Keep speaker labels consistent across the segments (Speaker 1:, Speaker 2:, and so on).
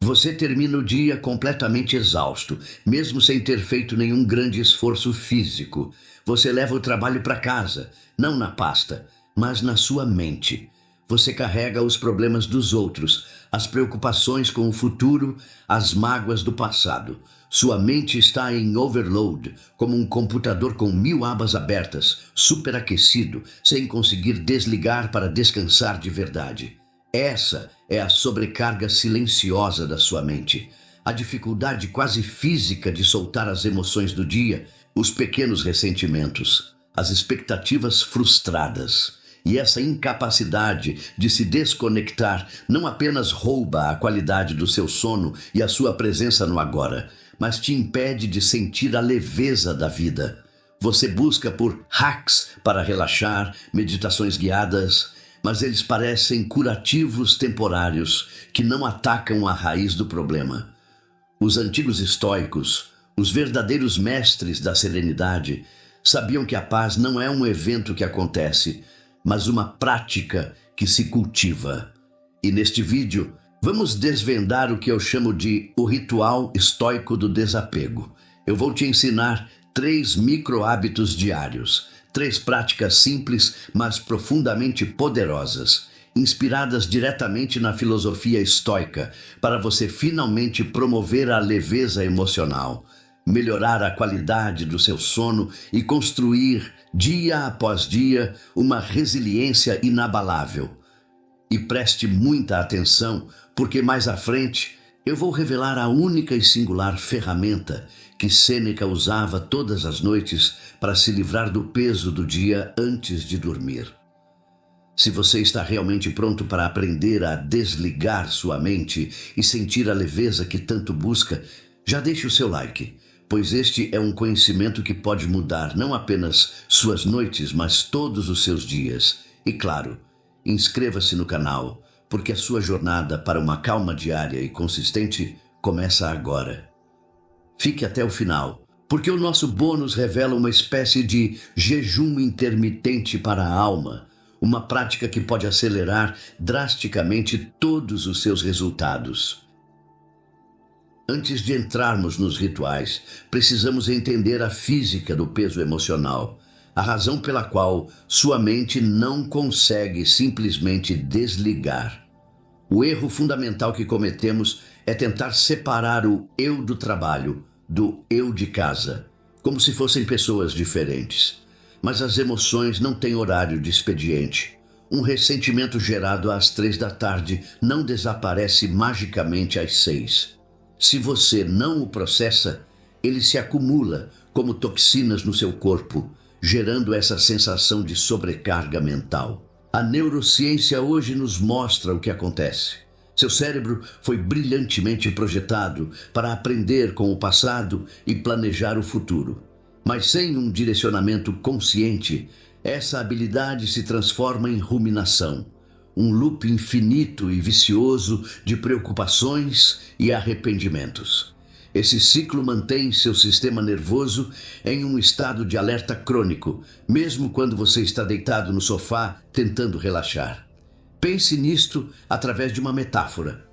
Speaker 1: Você termina o dia completamente exausto, mesmo sem ter feito nenhum grande esforço físico. Você leva o trabalho para casa, não na pasta, mas na sua mente. Você carrega os problemas dos outros, as preocupações com o futuro, as mágoas do passado. Sua mente está em overload, como um computador com 1000 abas abertas, superaquecido, sem conseguir desligar para descansar de verdade. Essa é a sobrecarga silenciosa da sua mente. A dificuldade quase física de soltar as emoções do dia, os pequenos ressentimentos, as expectativas frustradas. E essa incapacidade de se desconectar não apenas rouba a qualidade do seu sono e a sua presença no agora, mas te impede de sentir a leveza da vida. Você busca por hacks para relaxar, meditações guiadas, mas eles parecem curativos temporários que não atacam a raiz do problema. Os antigos estoicos, os verdadeiros mestres da serenidade, sabiam que a paz não é um evento que acontece, mas uma prática que se cultiva. E neste vídeo, vamos desvendar o que eu chamo de o ritual estoico do desapego. Eu vou te ensinar 3 micro-hábitos diários, 3 práticas simples, mas profundamente poderosas, inspiradas diretamente na filosofia estoica, para você finalmente promover a leveza emocional, melhorar a qualidade do seu sono e construir, dia após dia, uma resiliência inabalável. E preste muita atenção, porque mais à frente eu vou revelar a única e singular ferramenta que Sêneca usava todas as noites para se livrar do peso do dia antes de dormir. Se você está realmente pronto para aprender a desligar sua mente e sentir a leveza que tanto busca, já deixe o seu like, pois este é um conhecimento que pode mudar não apenas suas noites, mas todos os seus dias. E claro, inscreva-se no canal, porque a sua jornada para uma calma diária e consistente começa agora. Fique até o final, porque o nosso bônus revela uma espécie de jejum intermitente para a alma, uma prática que pode acelerar drasticamente todos os seus resultados. Antes de entrarmos nos rituais, precisamos entender a física do peso emocional, a razão pela qual sua mente não consegue simplesmente desligar. O erro fundamental que cometemos é tentar separar o eu do trabalho do eu de casa, como se fossem pessoas diferentes. Mas as emoções não têm horário de expediente. Um ressentimento gerado às 3 da tarde não desaparece magicamente às 6. Se você não o processa, ele se acumula como toxinas no seu corpo, gerando essa sensação de sobrecarga mental. A neurociência hoje nos mostra o que acontece. Seu cérebro foi brilhantemente projetado para aprender com o passado e planejar o futuro. Mas sem um direcionamento consciente, essa habilidade se transforma em ruminação, um loop infinito e vicioso de preocupações e arrependimentos. Esse ciclo mantém seu sistema nervoso em um estado de alerta crônico, mesmo quando você está deitado no sofá tentando relaxar. Pense nisto através de uma metáfora.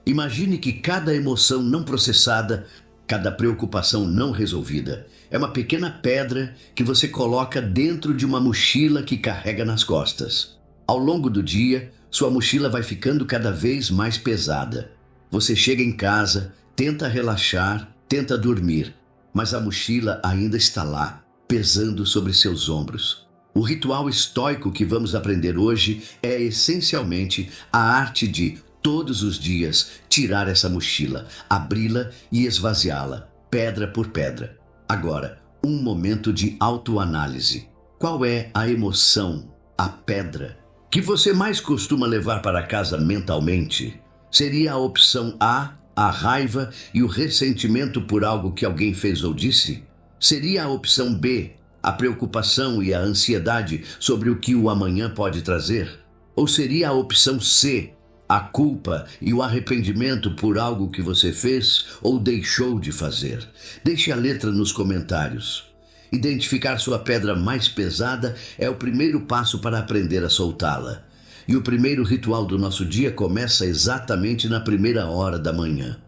Speaker 1: Imagine que cada emoção não processada, cada preocupação não resolvida, é uma pequena pedra que você coloca dentro de uma mochila que carrega nas costas. Ao longo do dia, sua mochila vai ficando cada vez mais pesada. Você chega em casa, tenta relaxar, tenta dormir, mas a mochila ainda está lá, pesando sobre seus ombros. O ritual estoico que vamos aprender hoje é essencialmente a arte de, todos os dias, tirar essa mochila, abri-la e esvaziá-la, pedra por pedra. Agora, um momento de autoanálise. Qual é a emoção, a pedra, que você mais costuma levar para casa mentalmente? Seria a opção A, a raiva e o ressentimento por algo que alguém fez ou disse? Seria a opção B, a preocupação e a ansiedade sobre o que o amanhã pode trazer? Ou seria a opção C, a culpa e o arrependimento por algo que você fez ou deixou de fazer? Deixe a letra nos comentários. Identificar sua pedra mais pesada é o primeiro passo para aprender a soltá-la. e o primeiro ritual do nosso dia começa exatamente na primeira hora da manhã.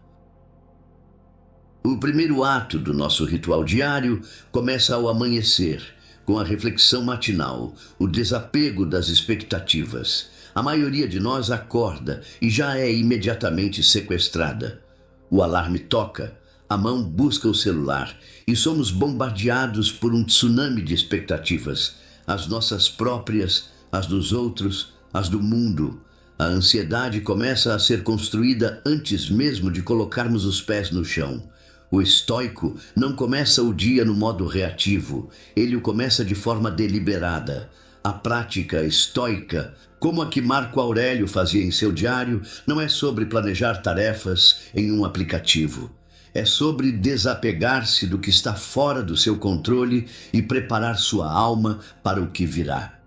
Speaker 1: O primeiro ato do nosso ritual diário começa ao amanhecer, com a reflexão matinal, o desapego das expectativas. A maioria de nós acorda e já é imediatamente sequestrada. O alarme toca, a mão busca o celular e somos bombardeados por um tsunami de expectativas, as nossas próprias, as dos outros, as do mundo. A ansiedade começa a ser construída antes mesmo de colocarmos os pés no chão. O estoico não começa o dia no modo reativo, ele o começa de forma deliberada. A prática estoica, como a que Marco Aurélio fazia em seu diário, não é sobre planejar tarefas em um aplicativo. É sobre desapegar-se do que está fora do seu controle e preparar sua alma para o que virá.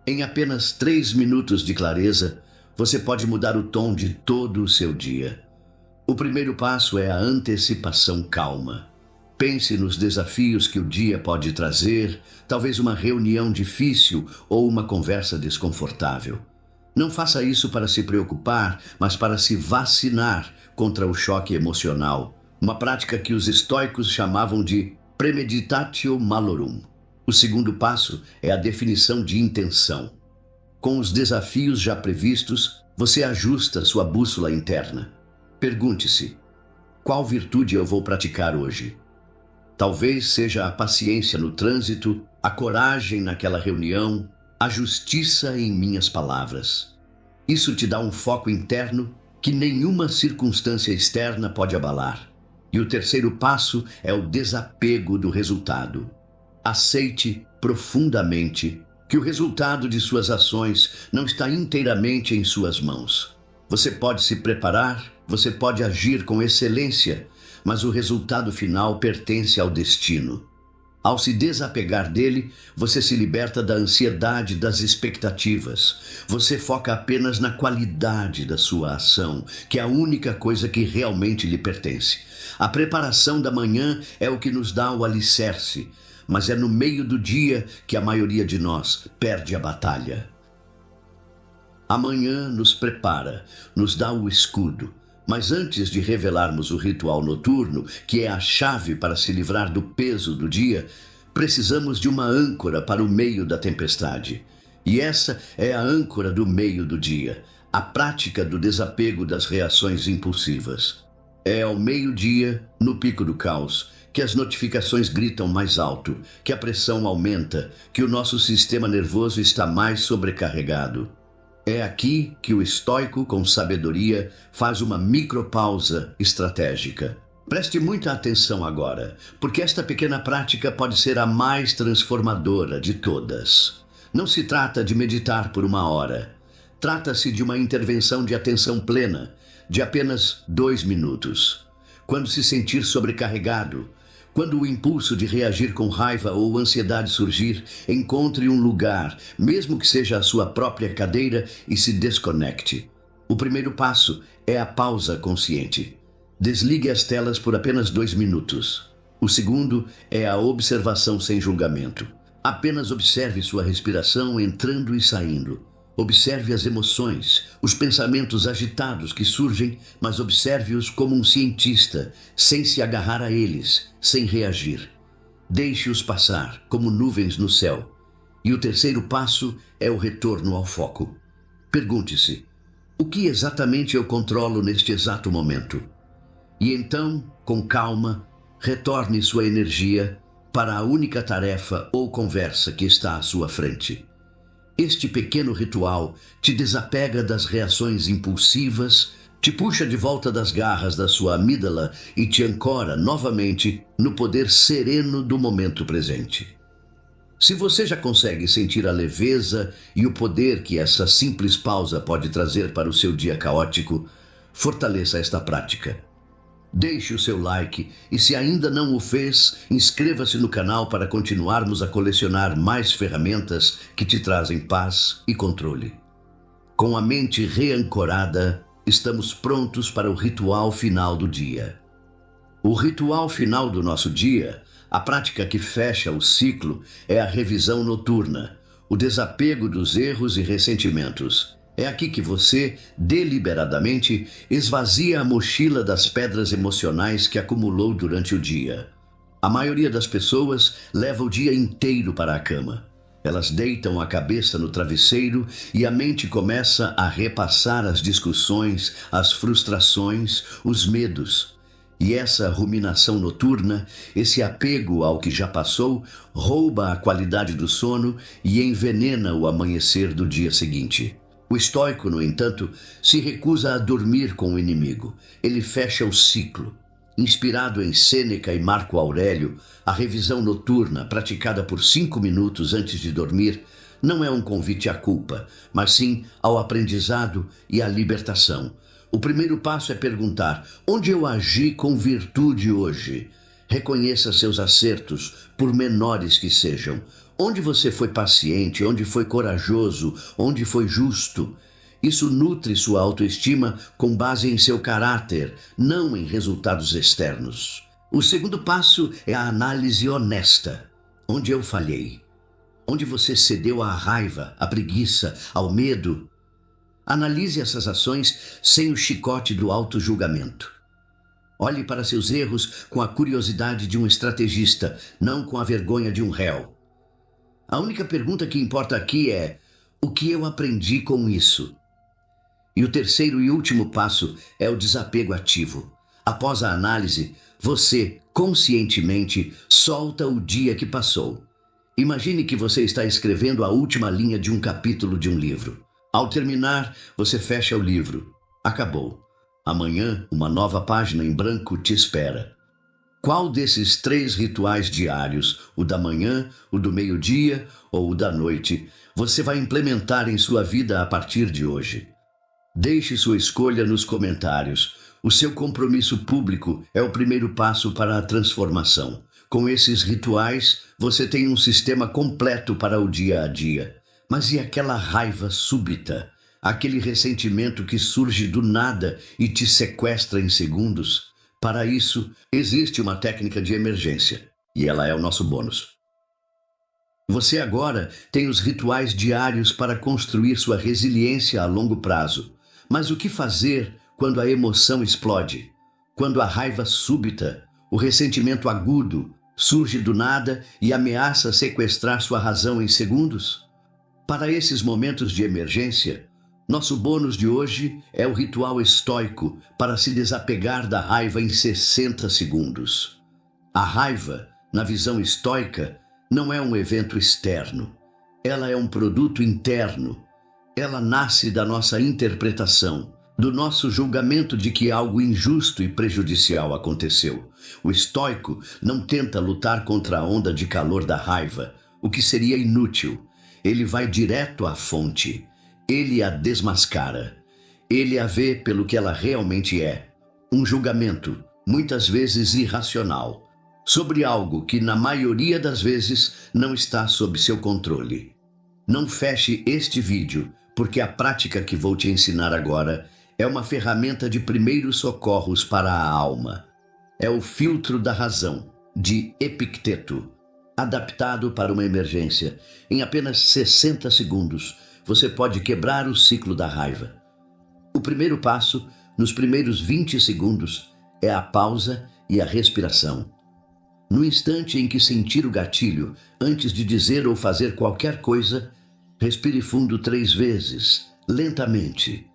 Speaker 1: Em apenas 3 minutos de clareza, você pode mudar o tom de todo o seu dia. O primeiro passo é a antecipação calma. Pense nos desafios que o dia pode trazer, talvez uma reunião difícil ou uma conversa desconfortável. Não faça isso para se preocupar, mas para se vacinar contra o choque emocional, uma prática que os estoicos chamavam de premeditatio malorum. O segundo passo é a definição de intenção. Com os desafios já previstos, você ajusta sua bússola interna. Pergunte-se: qual virtude eu vou praticar hoje? Talvez seja a paciência no trânsito, a coragem naquela reunião, a justiça em minhas palavras. Isso te dá um foco interno que nenhuma circunstância externa pode abalar. E o terceiro passo é o desapego do resultado. Aceite profundamente que o resultado de suas ações não está inteiramente em suas mãos. Você pode se preparar, você pode agir com excelência, mas o resultado final pertence ao destino. Ao se desapegar dele, você se liberta da ansiedade das expectativas. Você foca apenas na qualidade da sua ação, que é a única coisa que realmente lhe pertence. A preparação da manhã é o que nos dá o alicerce, mas é no meio do dia que a maioria de nós perde a batalha. Amanhã nos prepara, nos dá o escudo. Mas antes de revelarmos o ritual noturno, que é a chave para se livrar do peso do dia, precisamos de uma âncora para o meio da tempestade. E essa é a âncora do meio do dia, a prática do desapego das reações impulsivas. É ao meio-dia, no pico do caos, que as notificações gritam mais alto, que a pressão aumenta, que o nosso sistema nervoso está mais sobrecarregado. É aqui que o estoico, com sabedoria, faz uma micropausa estratégica. Preste muita atenção agora, porque esta pequena prática pode ser a mais transformadora de todas. Não se trata de meditar por 1 hora. Trata-se de uma intervenção de atenção plena, de apenas 2 minutos. Quando se sentir sobrecarregado, quando o impulso de reagir com raiva ou ansiedade surgir, encontre um lugar, mesmo que seja a sua própria cadeira, e se desconecte. O primeiro passo é a pausa consciente. Desligue as telas por apenas 2 minutos. O segundo é a observação sem julgamento. Apenas observe sua respiração entrando e saindo. Observe as emoções, os pensamentos agitados que surgem, mas observe-os como um cientista, sem se agarrar a eles, sem reagir. Deixe-os passar, como nuvens no céu. E o terceiro passo é o retorno ao foco. Pergunte-se: o que exatamente eu controlo neste exato momento? E então, com calma, retorne sua energia para a única tarefa ou conversa que está à sua frente. Este pequeno ritual te desapega das reações impulsivas, te puxa de volta das garras da sua amígdala e te ancora novamente no poder sereno do momento presente. Se você já consegue sentir a leveza e o poder que essa simples pausa pode trazer para o seu dia caótico, fortaleça esta prática. Deixe o seu like e, se ainda não o fez, inscreva-se no canal para continuarmos a colecionar mais ferramentas que te trazem paz e controle. Com a mente reancorada, estamos prontos para o ritual final do dia. O ritual final do nosso dia, a prática que fecha o ciclo, é a revisão noturna, o desapego dos erros e ressentimentos. É aqui que você, deliberadamente, esvazia a mochila das pedras emocionais que acumulou durante o dia. A maioria das pessoas leva o dia inteiro para a cama. Elas deitam a cabeça no travesseiro e a mente começa a repassar as discussões, as frustrações, os medos. E essa ruminação noturna, esse apego ao que já passou, rouba a qualidade do sono e envenena o amanhecer do dia seguinte. O estoico, no entanto, se recusa a dormir com o inimigo. Ele fecha o ciclo. Inspirado em Sêneca e Marco Aurélio, a revisão noturna, praticada por 5 minutos antes de dormir, não é um convite à culpa, mas sim ao aprendizado e à libertação. O primeiro passo é perguntar: onde eu agi com virtude hoje? Reconheça seus acertos, por menores que sejam. Onde você foi paciente, onde foi corajoso, onde foi justo. Isso nutre sua autoestima com base em seu caráter, não em resultados externos. O segundo passo é a análise honesta. Onde eu falhei? Onde você cedeu à raiva, à preguiça, ao medo? Analise essas ações sem o chicote do auto-julgamento. Olhe para seus erros com a curiosidade de um estrategista, não com a vergonha de um réu. A única pergunta que importa aqui é: o que eu aprendi com isso? E o terceiro e último passo é o desapego ativo. Após a análise, você, conscientemente, solta o dia que passou. Imagine que você está escrevendo a última linha de um capítulo de um livro. Ao terminar, você fecha o livro. Acabou. Amanhã, uma nova página em branco te espera. Qual desses 3 rituais diários, o da manhã, o do meio-dia ou o da noite, você vai implementar em sua vida a partir de hoje? Deixe sua escolha nos comentários. O seu compromisso público é o primeiro passo para a transformação. Com esses rituais, você tem um sistema completo para o dia a dia. Mas e aquela raiva súbita? Aquele ressentimento que surge do nada e te sequestra em segundos? Para isso, existe uma técnica de emergência, e ela é o nosso bônus. Você agora tem os rituais diários para construir sua resiliência a longo prazo. Mas o que fazer quando a emoção explode? Quando a raiva súbita, o ressentimento agudo, surge do nada e ameaça sequestrar sua razão em segundos? Para esses momentos de emergência, nosso bônus de hoje é o ritual estoico para se desapegar da raiva em 60 segundos. A raiva, na visão estoica, não é um evento externo. Ela é um produto interno. Ela nasce da nossa interpretação, do nosso julgamento de que algo injusto e prejudicial aconteceu. O estoico não tenta lutar contra a onda de calor da raiva, o que seria inútil. Ele vai direto à fonte. Ele a desmascara. Ele a vê pelo que ela realmente é. Um julgamento, muitas vezes irracional, sobre algo que, na maioria das vezes, não está sob seu controle. Não feche este vídeo, porque a prática que vou te ensinar agora é uma ferramenta de primeiros socorros para a alma. É o filtro da razão, de Epicteto, adaptado para uma emergência. Em apenas 60 segundos, você pode quebrar o ciclo da raiva. O primeiro passo, nos primeiros 20 segundos, é a pausa e a respiração. No instante em que sentir o gatilho, antes de dizer ou fazer qualquer coisa, respire fundo 3 vezes, lentamente.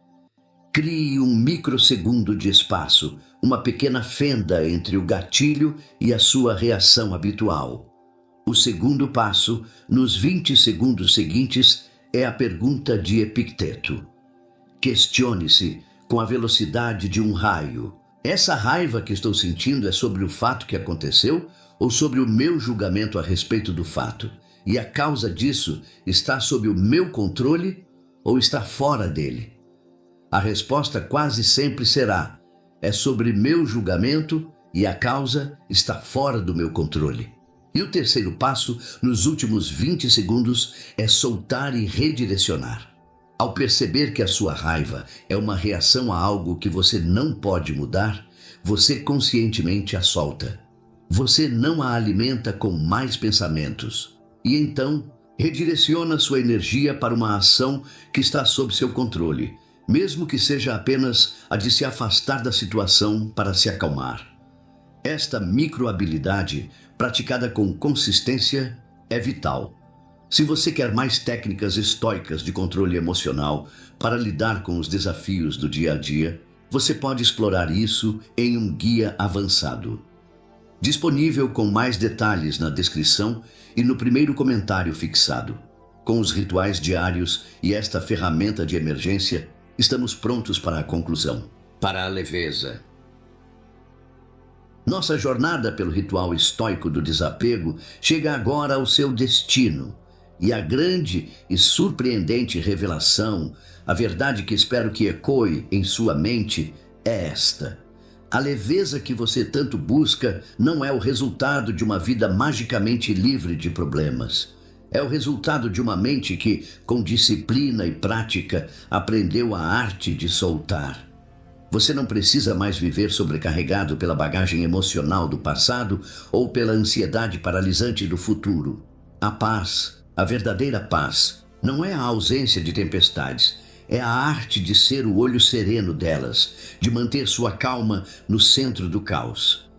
Speaker 1: Crie um microsegundo de espaço, uma pequena fenda entre o gatilho e a sua reação habitual. O segundo passo, nos 20 segundos seguintes, é a pergunta de Epicteto. Questione-se com a velocidade de um raio. Essa raiva que estou sentindo é sobre o fato que aconteceu ou sobre o meu julgamento a respeito do fato? E a causa disso está sob o meu controle ou está fora dele? A resposta quase sempre será: é sobre meu julgamento e a causa está fora do meu controle. E o terceiro passo, nos últimos 20 segundos, é soltar e redirecionar. Ao perceber que a sua raiva é uma reação a algo que você não pode mudar, você conscientemente a solta. Você não a alimenta com mais pensamentos. E então, Redireciona sua energia para uma ação que está sob seu controle, mesmo que seja apenas a de se afastar da situação para se acalmar. Esta microhabilidade, praticada com consistência, é vital. Se você quer mais técnicas estoicas de controle emocional para lidar com os desafios do dia a dia, você pode explorar isso em um guia avançado. Disponível com mais detalhes na descrição e no primeiro comentário fixado. Com os rituais diários e esta ferramenta de emergência, estamos prontos para a conclusão. Para a leveza. Nossa jornada pelo ritual estoico do desapego chega agora ao seu destino. E a grande e surpreendente revelação, a verdade que espero que ecoe em sua mente, é esta. A leveza que você tanto busca não é o resultado de uma vida magicamente livre de problemas. É o resultado de uma mente que, com disciplina e prática, aprendeu a arte de soltar. Você não precisa mais viver sobrecarregado pela bagagem emocional do passado ou pela ansiedade paralisante do futuro. A paz, a verdadeira paz, não é a ausência de tempestades, é a arte de ser o olho sereno delas, de manter sua calma no centro do caos.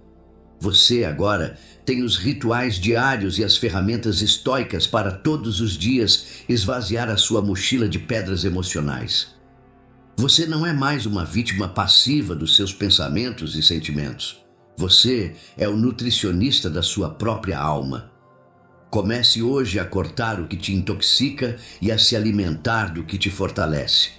Speaker 1: Você agora tem os rituais diários e as ferramentas estoicas para todos os dias esvaziar a sua mochila de pedras emocionais. Você não é mais uma vítima passiva dos seus pensamentos e sentimentos. Você é o nutricionista da sua própria alma. Comece hoje a cortar o que te intoxica e a se alimentar do que te fortalece.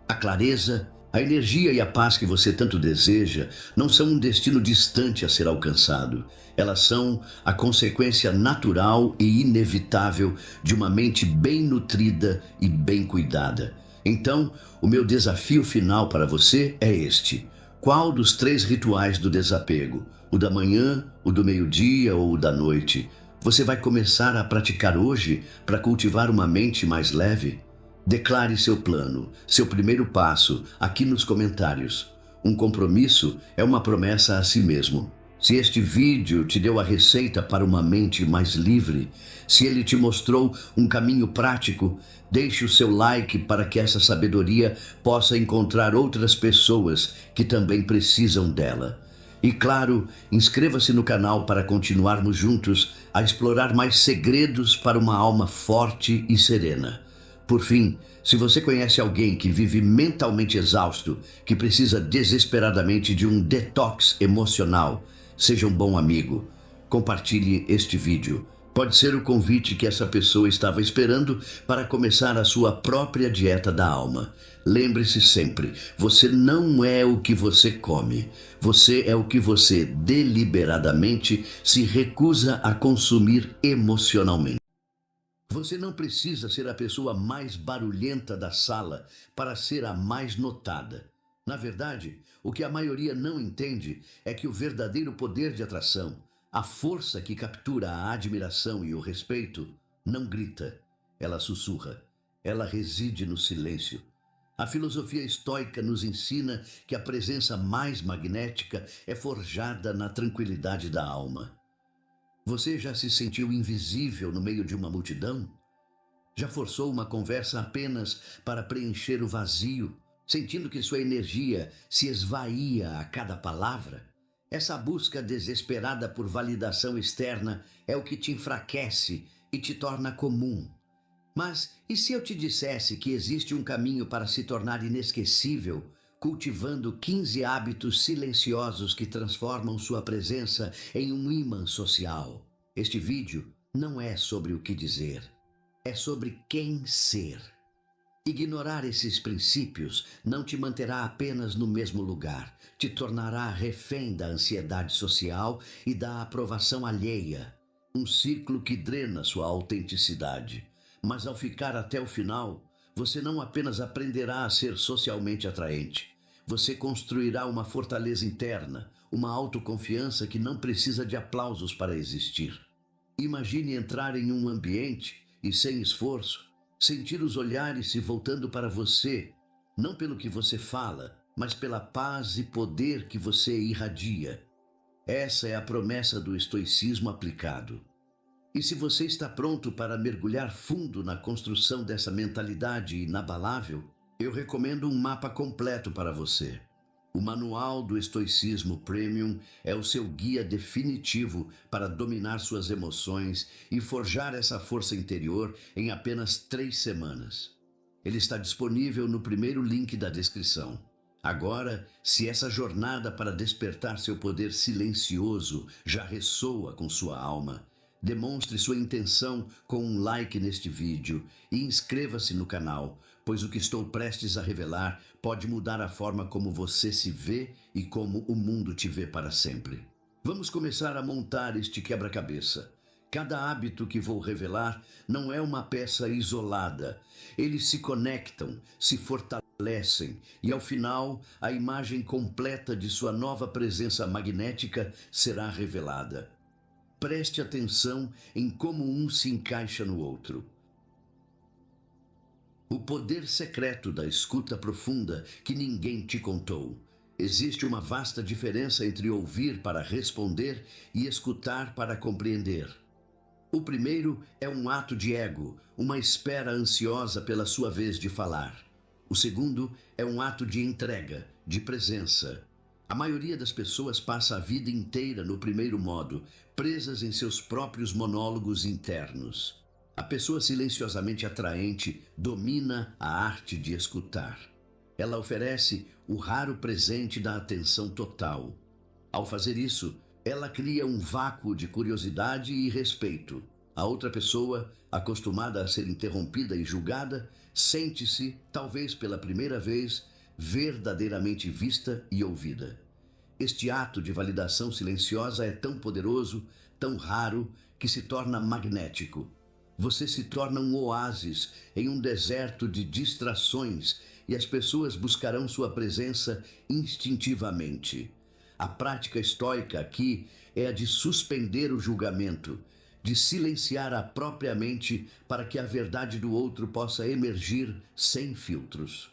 Speaker 1: A clareza, a energia e a paz que você tanto deseja não são um destino distante a ser alcançado. Elas são a consequência natural e inevitável de uma mente bem nutrida e bem cuidada. Então, o meu desafio final para você é este. Qual dos 3 rituais do desapego, o da manhã, o do meio-dia ou o da noite, você vai começar a praticar hoje para cultivar uma mente mais leve? Declare seu plano, seu primeiro passo, aqui nos comentários. Um compromisso é uma promessa a si mesmo. Se este vídeo te deu a receita para uma mente mais livre, se ele te mostrou um caminho prático, deixe o seu like para que essa sabedoria possa encontrar outras pessoas que também precisam dela. E claro, inscreva-se no canal para continuarmos juntos a explorar mais segredos para uma alma forte e serena. Por fim, se você conhece alguém que vive mentalmente exausto, que precisa desesperadamente de um detox emocional, seja um bom amigo. Compartilhe este vídeo. Pode ser o convite que essa pessoa estava esperando para começar a sua própria dieta da alma. Lembre-se sempre, você não é o que você come. Você é o que você deliberadamente se recusa a consumir emocionalmente. Você não precisa ser a pessoa mais barulhenta da sala para ser a mais notada. Na verdade, o que a maioria não entende é que o verdadeiro poder de atração, a força que captura a admiração e o respeito, não grita, ela sussurra, ela reside no silêncio. A filosofia estoica nos ensina que a presença mais magnética é forjada na tranquilidade da alma. Você já se sentiu invisível no meio de uma multidão? Já forçou uma conversa apenas para preencher o vazio, sentindo que sua energia se esvaía a cada palavra? Essa busca desesperada por validação externa é o que te enfraquece e te torna comum. Mas e se eu te dissesse que existe um caminho para se tornar inesquecível, cultivando 15 hábitos silenciosos que transformam sua presença em um ímã social? Este vídeo não é sobre o que dizer, é sobre quem ser. Ignorar esses princípios não te manterá apenas no mesmo lugar, te tornará refém da ansiedade social e da aprovação alheia, um ciclo que drena sua autenticidade. Mas ao ficar até o final, você não apenas aprenderá a ser socialmente atraente, você construirá uma fortaleza interna, uma autoconfiança que não precisa de aplausos para existir. Imagine entrar em um ambiente e, sem esforço, sentir os olhares se voltando para você, não pelo que você fala, mas pela paz e poder que você irradia. Essa é a promessa do estoicismo aplicado. E se você está pronto para mergulhar fundo na construção dessa mentalidade inabalável, eu recomendo um mapa completo para você. O Manual do Estoicismo Premium é o seu guia definitivo para dominar suas emoções e forjar essa força interior em apenas 3 semanas. Ele está disponível no primeiro link da descrição. Agora, se essa jornada para despertar seu poder silencioso já ressoa com sua alma, demonstre sua intenção com um like neste vídeo e inscreva-se no canal, pois o que estou prestes a revelar pode mudar a forma como você se vê e como o mundo te vê para sempre. Vamos começar a montar este quebra-cabeça. Cada hábito que vou revelar não é uma peça isolada. Eles se conectam, se fortalecem e, ao final, a imagem completa de sua nova presença magnética será revelada. Preste atenção em como um se encaixa no outro. O poder secreto da escuta profunda que ninguém te contou. Existe uma vasta diferença entre ouvir para responder e escutar para compreender. O primeiro é um ato de ego, uma espera ansiosa pela sua vez de falar. O segundo é um ato de entrega, de presença. A maioria das pessoas passa a vida inteira no primeiro modo, presas em seus próprios monólogos internos. A pessoa silenciosamente atraente domina a arte de escutar. Ela oferece o raro presente da atenção total. Ao fazer isso, ela cria um vácuo de curiosidade e respeito. A outra pessoa, acostumada a ser interrompida e julgada, sente-se, talvez pela primeira vez, verdadeiramente vista e ouvida. Este ato de validação silenciosa é tão poderoso, tão raro, que se torna magnético. Você se torna um oásis em um deserto de distrações e as pessoas buscarão sua presença instintivamente. A prática estoica aqui é a de suspender o julgamento, de silenciar a própria mente para que a verdade do outro possa emergir sem filtros.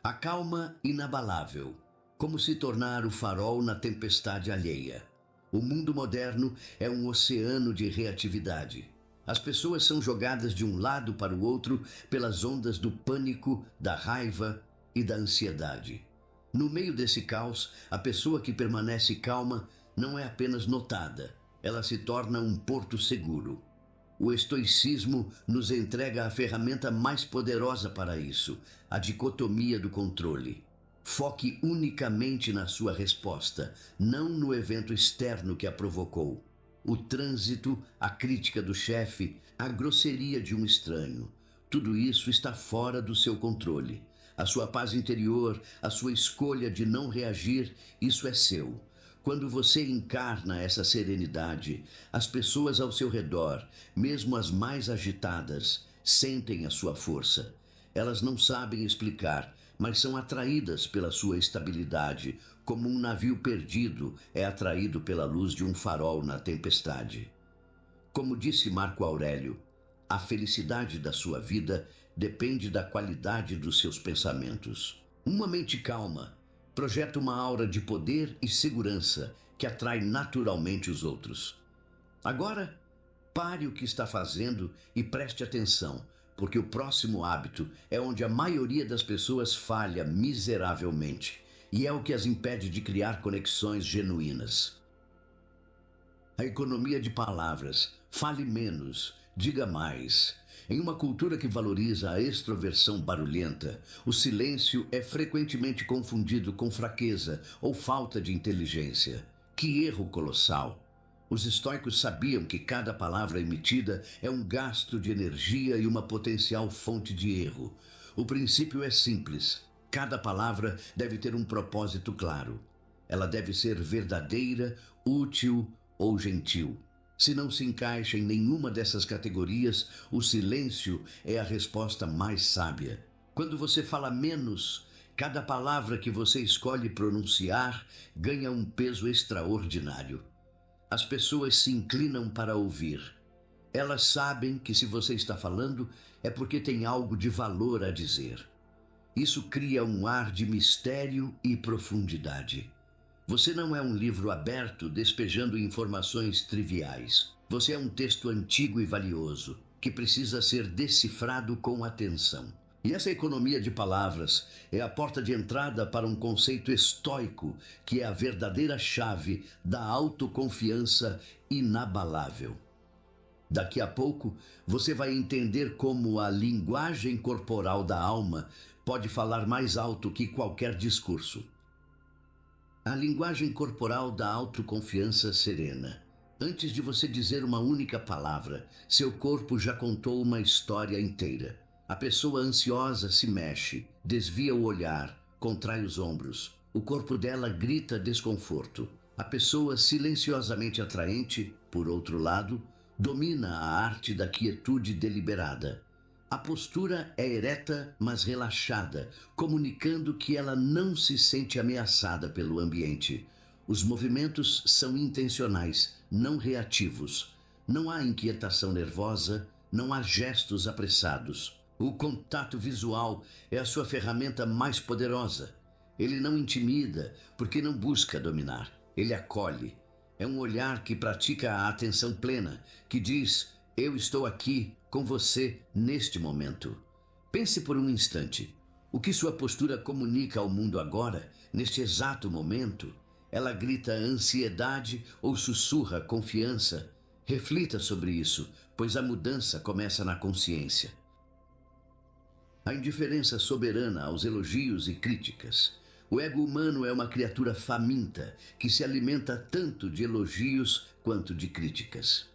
Speaker 1: A calma inabalável. Como se tornar o farol na tempestade alheia. O mundo moderno é um oceano de reatividade. As pessoas são jogadas de um lado para o outro pelas ondas do pânico, da raiva e da ansiedade. No meio desse caos, a pessoa que permanece calma não é apenas notada, ela se torna um porto seguro. O estoicismo nos entrega a ferramenta mais poderosa para isso, a dicotomia do controle. Foque unicamente na sua resposta, não no evento externo que a provocou. O trânsito, a crítica do chefe, a grosseria de um estranho. Tudo isso está fora do seu controle. A sua paz interior, a sua escolha de não reagir, isso é seu. Quando você encarna essa serenidade, as pessoas ao seu redor, mesmo as mais agitadas, sentem a sua força. Elas não sabem explicar, mas são atraídas pela sua estabilidade, como um navio perdido é atraído pela luz de um farol na tempestade. Como disse Marco Aurélio, a felicidade da sua vida depende da qualidade dos seus pensamentos. Uma mente calma projeta uma aura de poder e segurança que atrai naturalmente os outros. Agora, pare o que está fazendo e preste atenção, porque o próximo hábito é onde a maioria das pessoas falha miseravelmente e é o que as impede de criar conexões genuínas. A economia de palavras. Fale menos, diga mais. Em uma cultura que valoriza a extroversão barulhenta, o silêncio é frequentemente confundido com fraqueza ou falta de inteligência. Que erro colossal! Os estoicos sabiam que cada palavra emitida é um gasto de energia e uma potencial fonte de erro. O princípio é simples. Cada palavra deve ter um propósito claro. Ela deve ser verdadeira, útil ou gentil. Se não se encaixa em nenhuma dessas categorias, o silêncio é a resposta mais sábia. Quando você fala menos, cada palavra que você escolhe pronunciar ganha um peso extraordinário. As pessoas se inclinam para ouvir. Elas sabem que se você está falando é porque tem algo de valor a dizer. Isso cria um ar de mistério e profundidade. Você não é um livro aberto despejando informações triviais. Você é um texto antigo e valioso, que precisa ser decifrado com atenção. E essa economia de palavras é a porta de entrada para um conceito estoico, que é a verdadeira chave da autoconfiança inabalável. Daqui a pouco, você vai entender como a linguagem corporal da alma pode falar mais alto que qualquer discurso. A linguagem corporal da autoconfiança serena. Antes de você dizer uma única palavra, seu corpo já contou uma história inteira. A pessoa ansiosa se mexe, desvia o olhar, contrai os ombros. O corpo dela grita desconforto. A pessoa silenciosamente atraente, por outro lado, domina a arte da quietude deliberada. A postura é ereta, mas relaxada, comunicando que ela não se sente ameaçada pelo ambiente. Os movimentos são intencionais, não reativos. Não há inquietação nervosa, não há gestos apressados. O contato visual é a sua ferramenta mais poderosa. Ele não intimida, porque não busca dominar. Ele acolhe. É um olhar que pratica a atenção plena, que diz: eu estou aqui com você neste momento. Pense por um instante. O que sua postura comunica ao mundo agora, neste exato momento? Ela grita ansiedade ou sussurra confiança? Reflita sobre isso, pois a mudança começa na consciência. A indiferença soberana aos elogios e críticas. O ego humano é uma criatura faminta que se alimenta tanto de elogios quanto de críticas.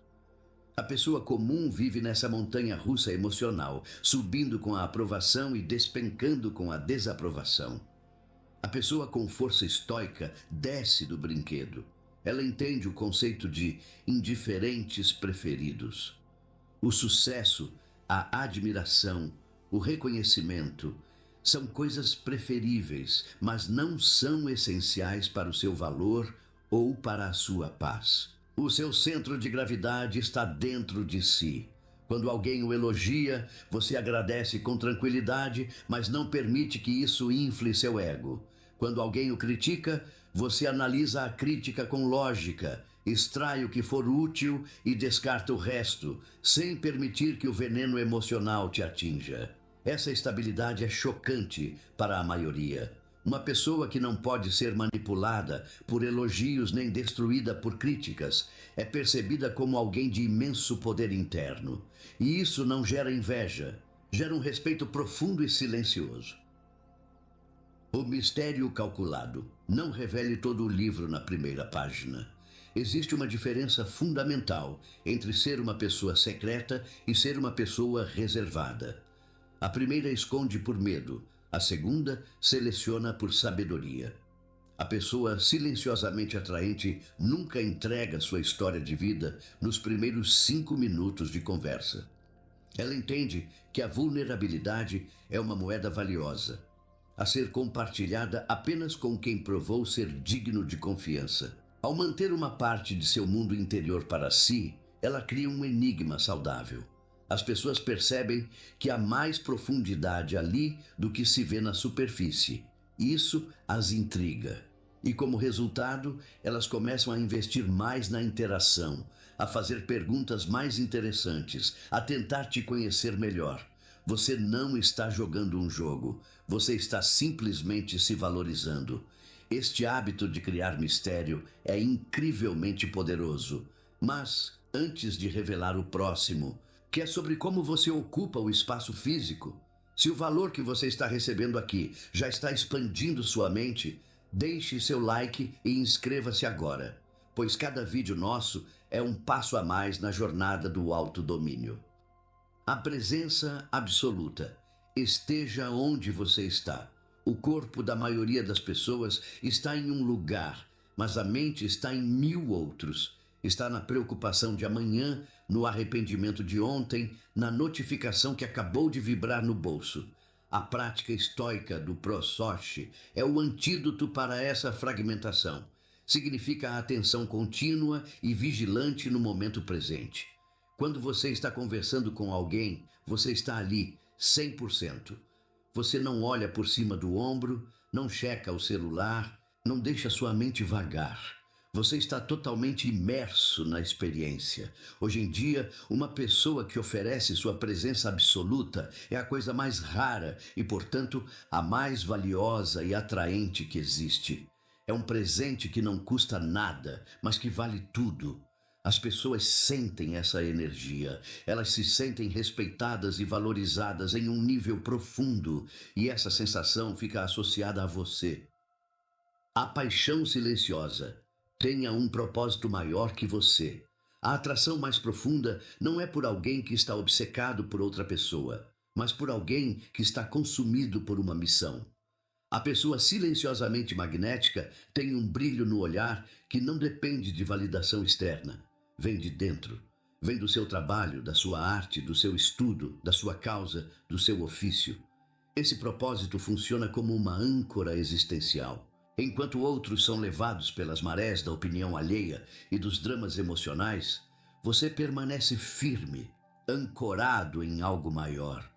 Speaker 1: A pessoa comum vive nessa montanha russa emocional, subindo com a aprovação e despencando com a desaprovação. A pessoa com força estoica desce do brinquedo. Ela entende o conceito de indiferentes preferidos. O sucesso, a admiração, o reconhecimento são coisas preferíveis, mas não são essenciais para o seu valor ou para a sua paz. O seu centro de gravidade está dentro de si. Quando alguém o elogia, você agradece com tranquilidade, mas não permite que isso infle seu ego. Quando alguém o critica, você analisa a crítica com lógica, extrai o que for útil e descarta o resto, sem permitir que o veneno emocional te atinja. Essa estabilidade é chocante para a maioria. Uma pessoa que não pode ser manipulada por elogios nem destruída por críticas é percebida como alguém de imenso poder interno. E isso não gera inveja, gera um respeito profundo e silencioso. O mistério calculado. Não revele todo o livro na primeira página. Existe uma diferença fundamental entre ser uma pessoa secreta e ser uma pessoa reservada. A primeira esconde por medo, a segunda seleciona por sabedoria. A pessoa silenciosamente atraente nunca entrega sua história de vida nos primeiros 5 minutos de conversa. Ela entende que a vulnerabilidade é uma moeda valiosa, a ser compartilhada apenas com quem provou ser digno de confiança. Ao manter uma parte de seu mundo interior para si, ela cria um enigma saudável. As pessoas percebem que há mais profundidade ali do que se vê na superfície. Isso as intriga. E como resultado, elas começam a investir mais na interação, a fazer perguntas mais interessantes, a tentar te conhecer melhor. Você não está jogando um jogo, você está simplesmente se valorizando. Este hábito de criar mistério é incrivelmente poderoso. Mas, antes de revelar o próximo, que é sobre como você ocupa o espaço físico, se o valor que você está recebendo aqui já está expandindo sua mente, deixe seu like e inscreva-se agora, pois cada vídeo nosso é um passo a mais na jornada do autodomínio. A presença absoluta. Esteja onde você está. O corpo da maioria das pessoas está em um lugar, mas a mente está em 1000 outros. Está na preocupação de amanhã, no arrependimento de ontem, na notificação que acabou de vibrar no bolso. A prática estoica do ProSochi é o antídoto para essa fragmentação. Significa a atenção contínua e vigilante no momento presente. Quando você está conversando com alguém, você está ali, 100%. Você não olha por cima do ombro, não checa o celular, Não deixe a sua mente vagar. Você está totalmente imerso na experiência. Hoje em dia, uma pessoa que oferece sua presença absoluta é a coisa mais rara e, portanto, a mais valiosa e atraente que existe. É um presente que não custa nada, mas que vale tudo. As pessoas sentem essa energia, elas se sentem respeitadas e valorizadas em um nível profundo, e essa sensação fica associada a você. A paixão silenciosa tenha um propósito maior que você. A atração mais profunda não é por alguém que está obcecado por outra pessoa, mas por alguém que está consumido por uma missão. A pessoa silenciosamente magnética tem um brilho no olhar que não depende de validação externa. Vem de dentro. Vem do seu trabalho, da sua arte, do seu estudo, da sua causa, do seu ofício. Esse propósito funciona como uma âncora existencial. Enquanto outros são levados pelas marés da opinião alheia e dos dramas emocionais, você permanece firme, ancorado em algo maior.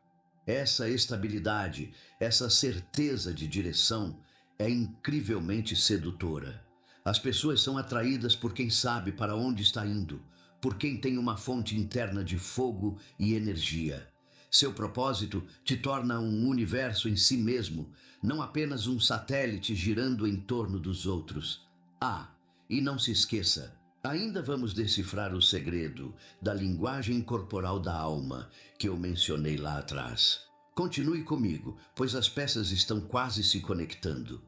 Speaker 1: Essa estabilidade, essa certeza de direção é incrivelmente sedutora. As pessoas são atraídas por quem sabe para onde está indo, por quem tem uma fonte interna de fogo e energia. Seu propósito te torna um universo em si mesmo, não apenas um satélite girando em torno dos outros. E não se esqueça, ainda vamos decifrar o segredo da linguagem corporal da alma que eu mencionei lá atrás. Continue comigo, pois as peças estão quase se conectando.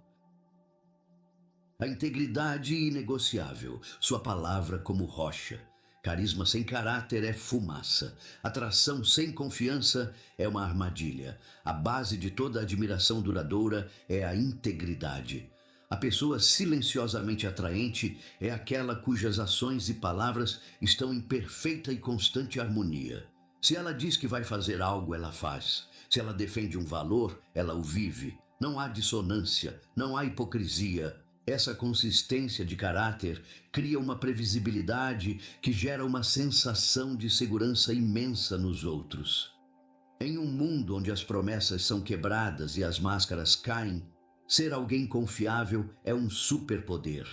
Speaker 1: A integridade inegociável, sua palavra como rocha. Carisma sem caráter é fumaça. Atração sem confiança é uma armadilha. A base de toda admiração duradoura é a integridade. A pessoa silenciosamente atraente é aquela cujas ações e palavras estão em perfeita e constante harmonia. Se ela diz que vai fazer algo, ela faz. Se ela defende um valor, ela o vive. Não há dissonância, não há hipocrisia. Essa consistência de caráter cria uma previsibilidade que gera uma sensação de segurança imensa nos outros. Em um mundo onde as promessas são quebradas e as máscaras caem, ser alguém confiável é um superpoder.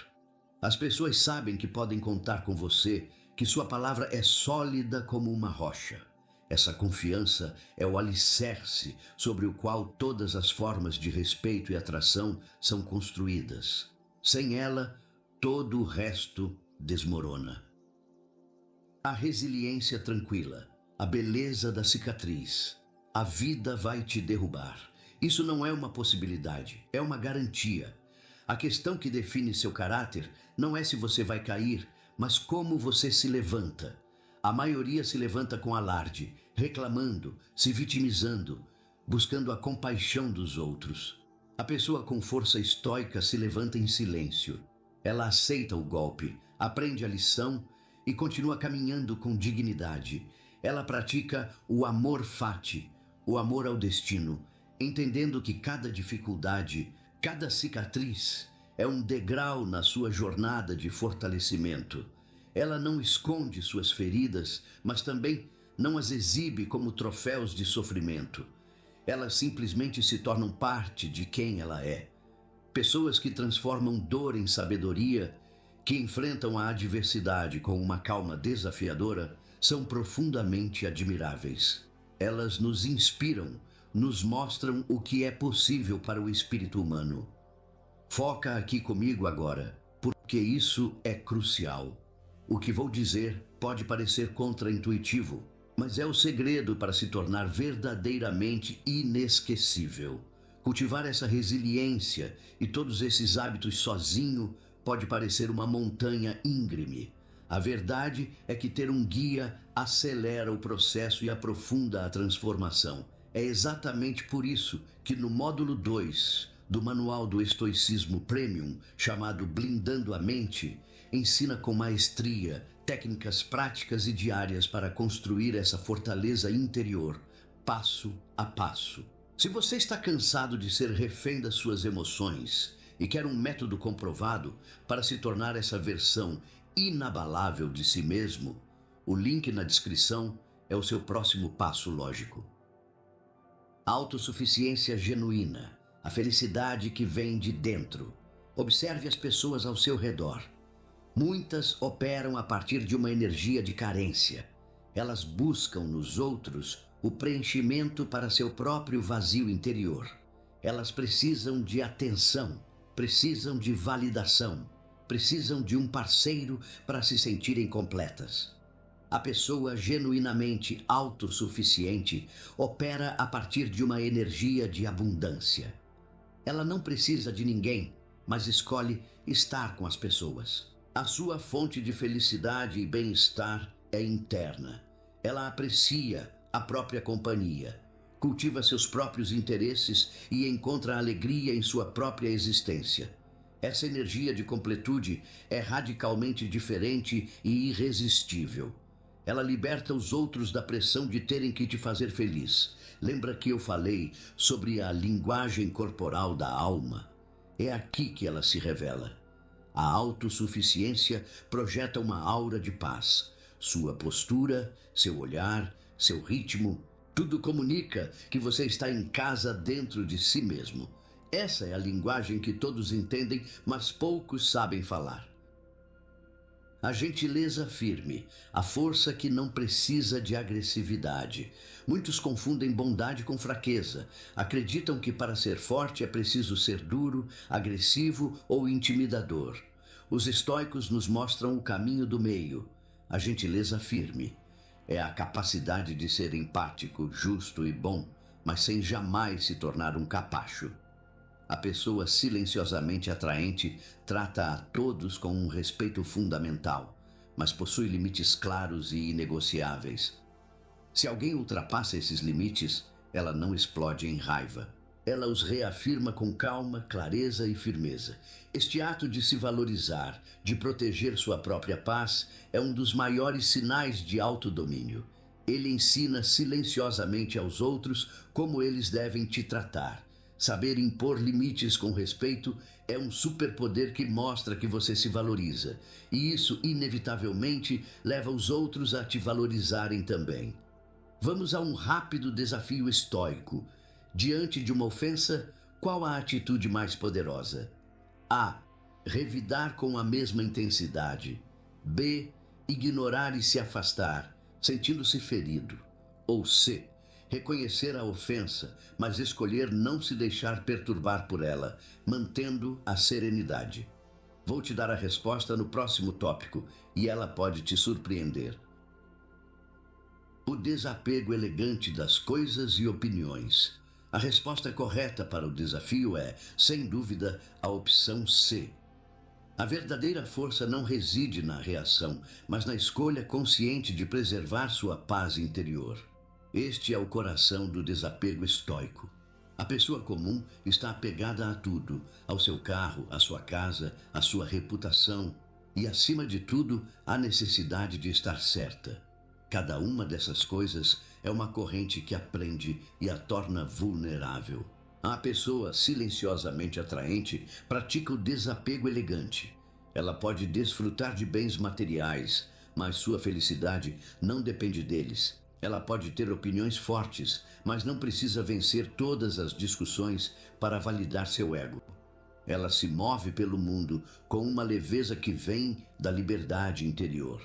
Speaker 1: As pessoas sabem que podem contar com você, que sua palavra é sólida como uma rocha. Essa confiança é o alicerce sobre o qual todas as formas de respeito e atração são construídas. Sem ela, todo o resto desmorona. A resiliência tranquila, a beleza da cicatriz. A vida vai te derrubar. Isso não é uma possibilidade, é uma garantia. A questão que define seu caráter não é se você vai cair, mas como você se levanta. A maioria se levanta com alarde, reclamando, se vitimizando, buscando a compaixão dos outros. A pessoa com força estoica se levanta em silêncio. Ela aceita o golpe, aprende a lição e continua caminhando com dignidade. Ela pratica o amor fati, o amor ao destino, entendendo que cada dificuldade, cada cicatriz é um degrau na sua jornada de fortalecimento. Ela não esconde suas feridas, mas também não as exibe como troféus de sofrimento. Elas simplesmente se tornam parte de quem ela é. Pessoas que transformam dor em sabedoria, que enfrentam a adversidade com uma calma desafiadora, são profundamente admiráveis. Elas nos inspiram, nos mostram o que é possível para o espírito humano. Foca aqui comigo agora, porque isso é crucial. O que vou dizer pode parecer contraintuitivo, mas é o segredo para se tornar verdadeiramente inesquecível. Cultivar essa resiliência e todos esses hábitos sozinho pode parecer uma montanha íngreme. A verdade é que ter um guia acelera o processo e aprofunda a transformação. É exatamente por isso que no módulo 2 do Manual do Estoicismo Premium, chamado Blindando a Mente, ensina com maestria técnicas práticas e diárias para construir essa fortaleza interior, passo a passo. Se você está cansado de ser refém das suas emoções e quer um método comprovado para se tornar essa versão inabalável de si mesmo, o link na descrição é o seu próximo passo lógico. Autossuficiência genuína, a felicidade que vem de dentro. Observe as pessoas ao seu redor. Muitas operam a partir de uma energia de carência. Elas buscam nos outros o preenchimento para seu próprio vazio interior. Elas precisam de atenção, precisam de validação, precisam de um parceiro para se sentirem completas. A pessoa genuinamente autossuficiente opera a partir de uma energia de abundância. Ela não precisa de ninguém, mas escolhe estar com as pessoas. A sua fonte de felicidade e bem-estar é interna. Ela aprecia a própria companhia, cultiva seus próprios interesses e encontra alegria em sua própria existência. Essa energia de completude é radicalmente diferente e irresistível. Ela liberta os outros da pressão de terem que te fazer feliz. Lembra que eu falei sobre a linguagem corporal da alma? É aqui que ela se revela. A autossuficiência projeta uma aura de paz. Sua postura, seu olhar, seu ritmo, tudo comunica que você está em casa dentro de si mesmo. Essa é a linguagem que todos entendem, mas poucos sabem falar. A gentileza firme, a força que não precisa de agressividade. Muitos confundem bondade com fraqueza. Acreditam que para ser forte é preciso ser duro, agressivo ou intimidador. Os estoicos nos mostram o caminho do meio. A gentileza firme é a capacidade de ser empático, justo e bom, mas sem jamais se tornar um capacho. A pessoa silenciosamente atraente trata a todos com um respeito fundamental, mas possui limites claros e inegociáveis. Se alguém ultrapassa esses limites, ela não explode em raiva. Ela os reafirma com calma, clareza e firmeza. Este ato de se valorizar, de proteger sua própria paz, é um dos maiores sinais de autodomínio. Ele ensina silenciosamente aos outros como eles devem te tratar. Saber impor limites com respeito é um superpoder que mostra que você se valoriza, e isso inevitavelmente leva os outros a te valorizarem também. Vamos a um rápido desafio estoico. Diante de uma ofensa, qual a atitude mais poderosa? A. Revidar com a mesma intensidade. B. Ignorar e se afastar, sentindo-se ferido. Ou C. Reconhecer a ofensa, mas escolher não se deixar perturbar por ela, mantendo a serenidade. Vou te dar a resposta no próximo tópico e ela pode te surpreender. O desapego elegante das coisas e opiniões. A resposta correta para o desafio é, sem dúvida, a opção C. A verdadeira força não reside na reação, mas na escolha consciente de preservar sua paz interior. Este é o coração do desapego estoico. A pessoa comum está apegada a tudo, ao seu carro, à sua casa, à sua reputação e, acima de tudo, à necessidade de estar certa. Cada uma dessas coisas é uma corrente que a prende e a torna vulnerável. A pessoa silenciosamente atraente pratica o desapego elegante. Ela pode desfrutar de bens materiais, mas sua felicidade não depende deles. Ela pode ter opiniões fortes, mas não precisa vencer todas as discussões para validar seu ego. Ela se move pelo mundo com uma leveza que vem da liberdade interior.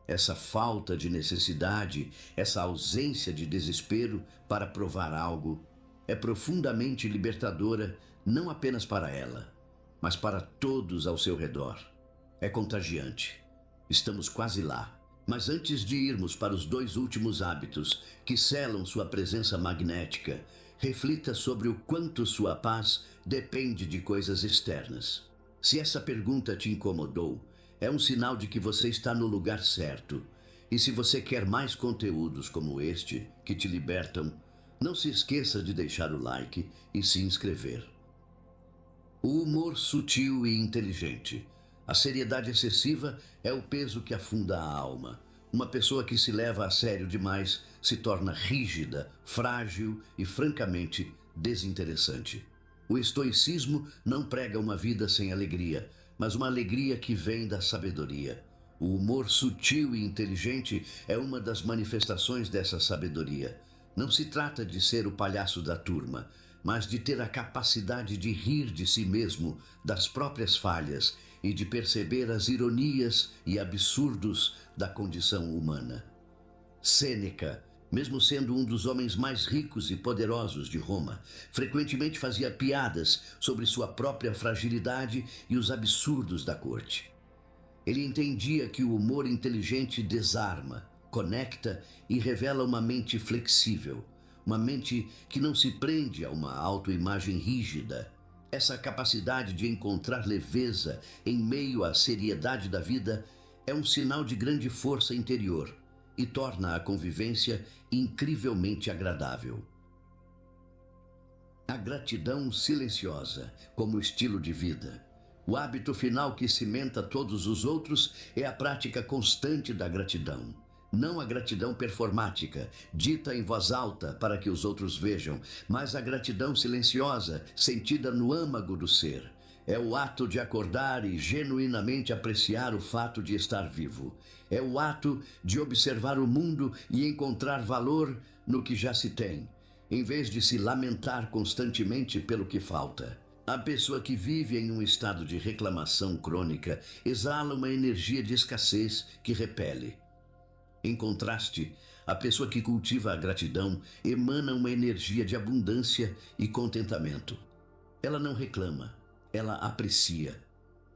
Speaker 1: Essa falta de necessidade, essa ausência de desespero para provar algo, é profundamente libertadora não apenas para ela, mas para todos ao seu redor. É contagiante. Estamos quase lá. Mas antes de irmos para os 2 últimos hábitos que selam sua presença magnética, reflita sobre o quanto sua paz depende de coisas externas. Se essa pergunta te incomodou, é um sinal de que você está no lugar certo. E se você quer mais conteúdos como este, que te libertam, não se esqueça de deixar o like e se inscrever. O humor sutil e inteligente. A seriedade excessiva é o peso que afunda a alma. Uma pessoa que se leva a sério demais se torna rígida, frágil e, francamente, desinteressante. O estoicismo não prega uma vida sem alegria, mas uma alegria que vem da sabedoria. O humor sutil e inteligente é uma das manifestações dessa sabedoria. Não se trata de ser o palhaço da turma, mas de ter a capacidade de rir de si mesmo, das próprias falhas e de perceber as ironias e absurdos da condição humana. Sêneca, mesmo sendo um dos homens mais ricos e poderosos de Roma, frequentemente fazia piadas sobre sua própria fragilidade e os absurdos da corte. Ele entendia que o humor inteligente desarma, conecta e revela uma mente flexível, uma mente que não se prende a uma autoimagem rígida. Essa capacidade de encontrar leveza em meio à seriedade da vida é um sinal de grande força interior e torna a convivência incrivelmente agradável. A gratidão silenciosa como estilo de vida. O hábito final que cimenta todos os outros é a prática constante da gratidão. Não a gratidão performática, dita em voz alta para que os outros vejam, mas a gratidão silenciosa, sentida no âmago do ser. É o ato de acordar e genuinamente apreciar o fato de estar vivo. É o ato de observar o mundo e encontrar valor no que já se tem, em vez de se lamentar constantemente pelo que falta. A pessoa que vive em um estado de reclamação crônica exala uma energia de escassez que repele. Em contraste, a pessoa que cultiva a gratidão emana uma energia de abundância e contentamento. Ela não reclama, ela aprecia.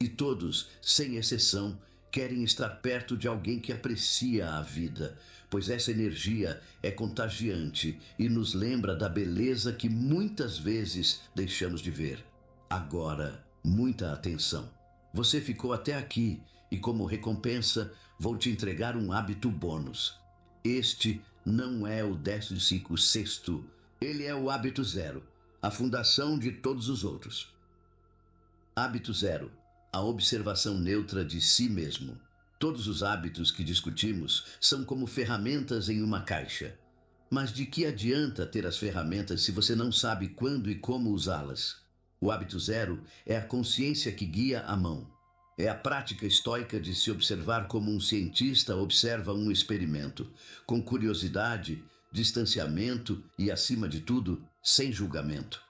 Speaker 1: E todos, sem exceção, querem estar perto de alguém que aprecia a vida, pois essa energia é contagiante e nos lembra da beleza que muitas vezes deixamos de ver. Agora, muita atenção. Você ficou até aqui e, como recompensa, vou te entregar um hábito bônus. Este não é o 16º, ele é o hábito 0, a fundação de todos os outros. Hábito 0, a observação neutra de si mesmo. Todos os hábitos que discutimos são como ferramentas em uma caixa. Mas de que adianta ter as ferramentas se você não sabe quando e como usá-las? O hábito 0 é a consciência que guia a mão. É a prática estoica de se observar como um cientista observa um experimento, com curiosidade, distanciamento e, acima de tudo, sem julgamento.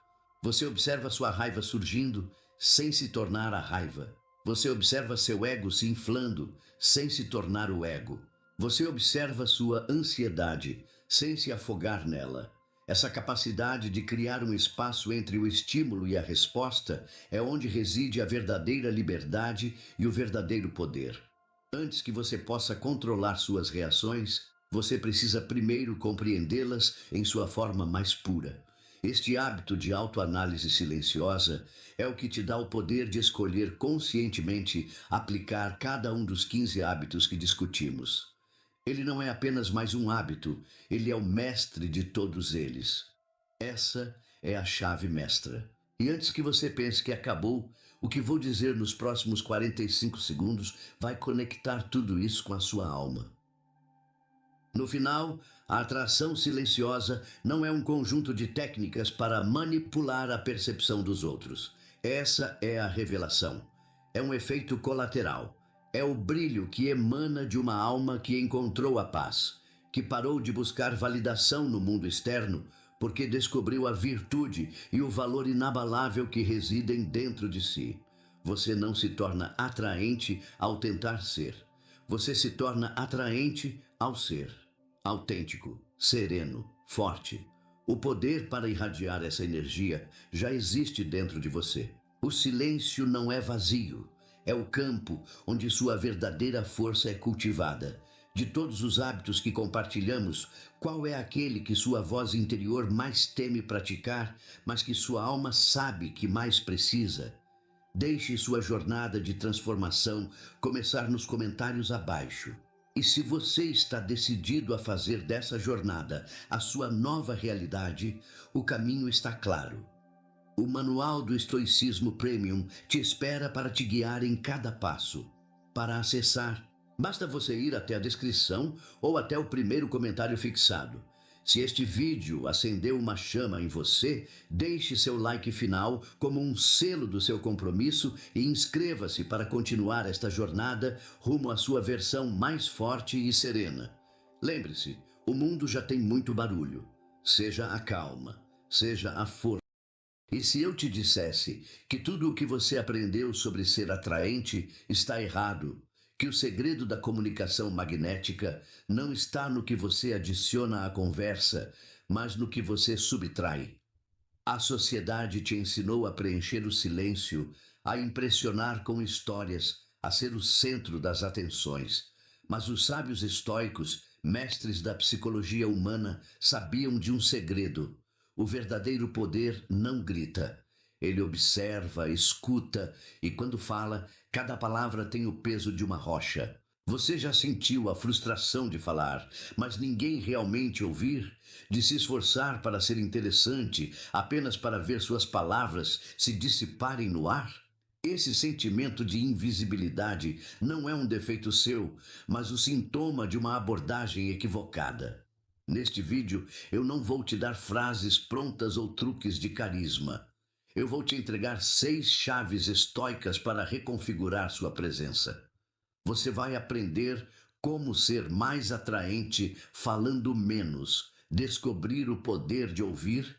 Speaker 1: Você observa sua raiva surgindo sem se tornar a raiva. Você observa seu ego se inflando sem se tornar o ego. Você observa sua ansiedade sem se afogar nela. Essa capacidade de criar um espaço entre o estímulo e a resposta é onde reside a verdadeira liberdade e o verdadeiro poder. Antes que você possa controlar suas reações, você precisa primeiro compreendê-las em sua forma mais pura. Este hábito de autoanálise silenciosa é o que te dá o poder de escolher conscientemente aplicar cada um dos 15 hábitos que discutimos. Ele não é apenas mais um hábito, ele é o mestre de todos eles. Essa é a chave mestra. E antes que você pense que acabou, o que vou dizer nos próximos 45 segundos vai conectar tudo isso com a sua alma. No final, a atração silenciosa não é um conjunto de técnicas para manipular a percepção dos outros. Essa é a revelação. É um efeito colateral. É o brilho que emana de uma alma que encontrou a paz, que parou de buscar validação no mundo externo, porque descobriu a virtude e o valor inabalável que residem dentro de si. Você não se torna atraente ao tentar ser. Você se torna atraente ao ser. Autêntico, sereno, forte. O poder para irradiar essa energia já existe dentro de você. O silêncio não é vazio. É o campo onde sua verdadeira força é cultivada. De todos os hábitos que compartilhamos, qual é aquele que sua voz interior mais teme praticar, mas que sua alma sabe que mais precisa? Deixe sua jornada de transformação começar nos comentários abaixo. E se você está decidido a fazer dessa jornada a sua nova realidade, o caminho está claro. O Manual do Estoicismo Premium te espera para te guiar em cada passo. Para acessar, basta você ir até a descrição ou até o primeiro comentário fixado. Se este vídeo acendeu uma chama em você, deixe seu like final como um selo do seu compromisso e inscreva-se para continuar esta jornada rumo à sua versão mais forte e serena. Lembre-se, o mundo já tem muito barulho. Seja a calma, seja a força. E se eu te dissesse que tudo o que você aprendeu sobre ser atraente está errado, que o segredo da comunicação magnética não está no que você adiciona à conversa, mas no que você subtrai? A sociedade te ensinou a preencher o silêncio, a impressionar com histórias, a ser o centro das atenções. Mas os sábios estoicos, mestres da psicologia humana, sabiam de um segredo. O verdadeiro poder não grita. Ele observa, escuta e, quando fala, cada palavra tem o peso de uma rocha. Você já sentiu a frustração de falar, mas ninguém realmente ouvir? De se esforçar para ser interessante apenas para ver suas palavras se dissiparem no ar? Esse sentimento de invisibilidade não é um defeito seu, mas o sintoma de uma abordagem equivocada. Neste vídeo, eu não vou te dar frases prontas ou truques de carisma. Eu vou te entregar 6 chaves estoicas para reconfigurar sua presença. Você vai aprender como ser mais atraente falando menos, descobrir o poder de ouvir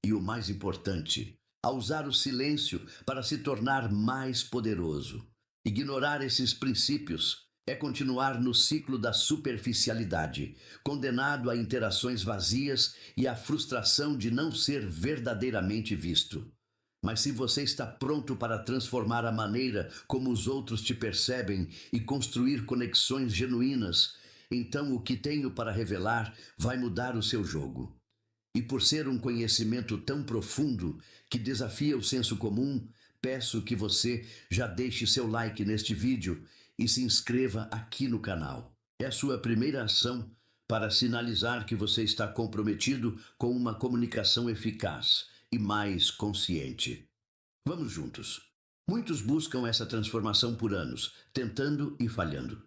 Speaker 1: e, o mais importante, a usar o silêncio para se tornar mais poderoso. Ignorar esses princípios é continuar no ciclo da superficialidade, condenado a interações vazias e à frustração de não ser verdadeiramente visto. Mas se você está pronto para transformar a maneira como os outros te percebem e construir conexões genuínas, então o que tenho para revelar vai mudar o seu jogo. E por ser um conhecimento tão profundo que desafia o senso comum, peço que você já deixe seu like neste vídeo e se inscreva aqui no canal. É a sua primeira ação para sinalizar que você está comprometido com uma comunicação eficaz e mais consciente. Vamos juntos. Muitos buscam essa transformação por anos, tentando e falhando.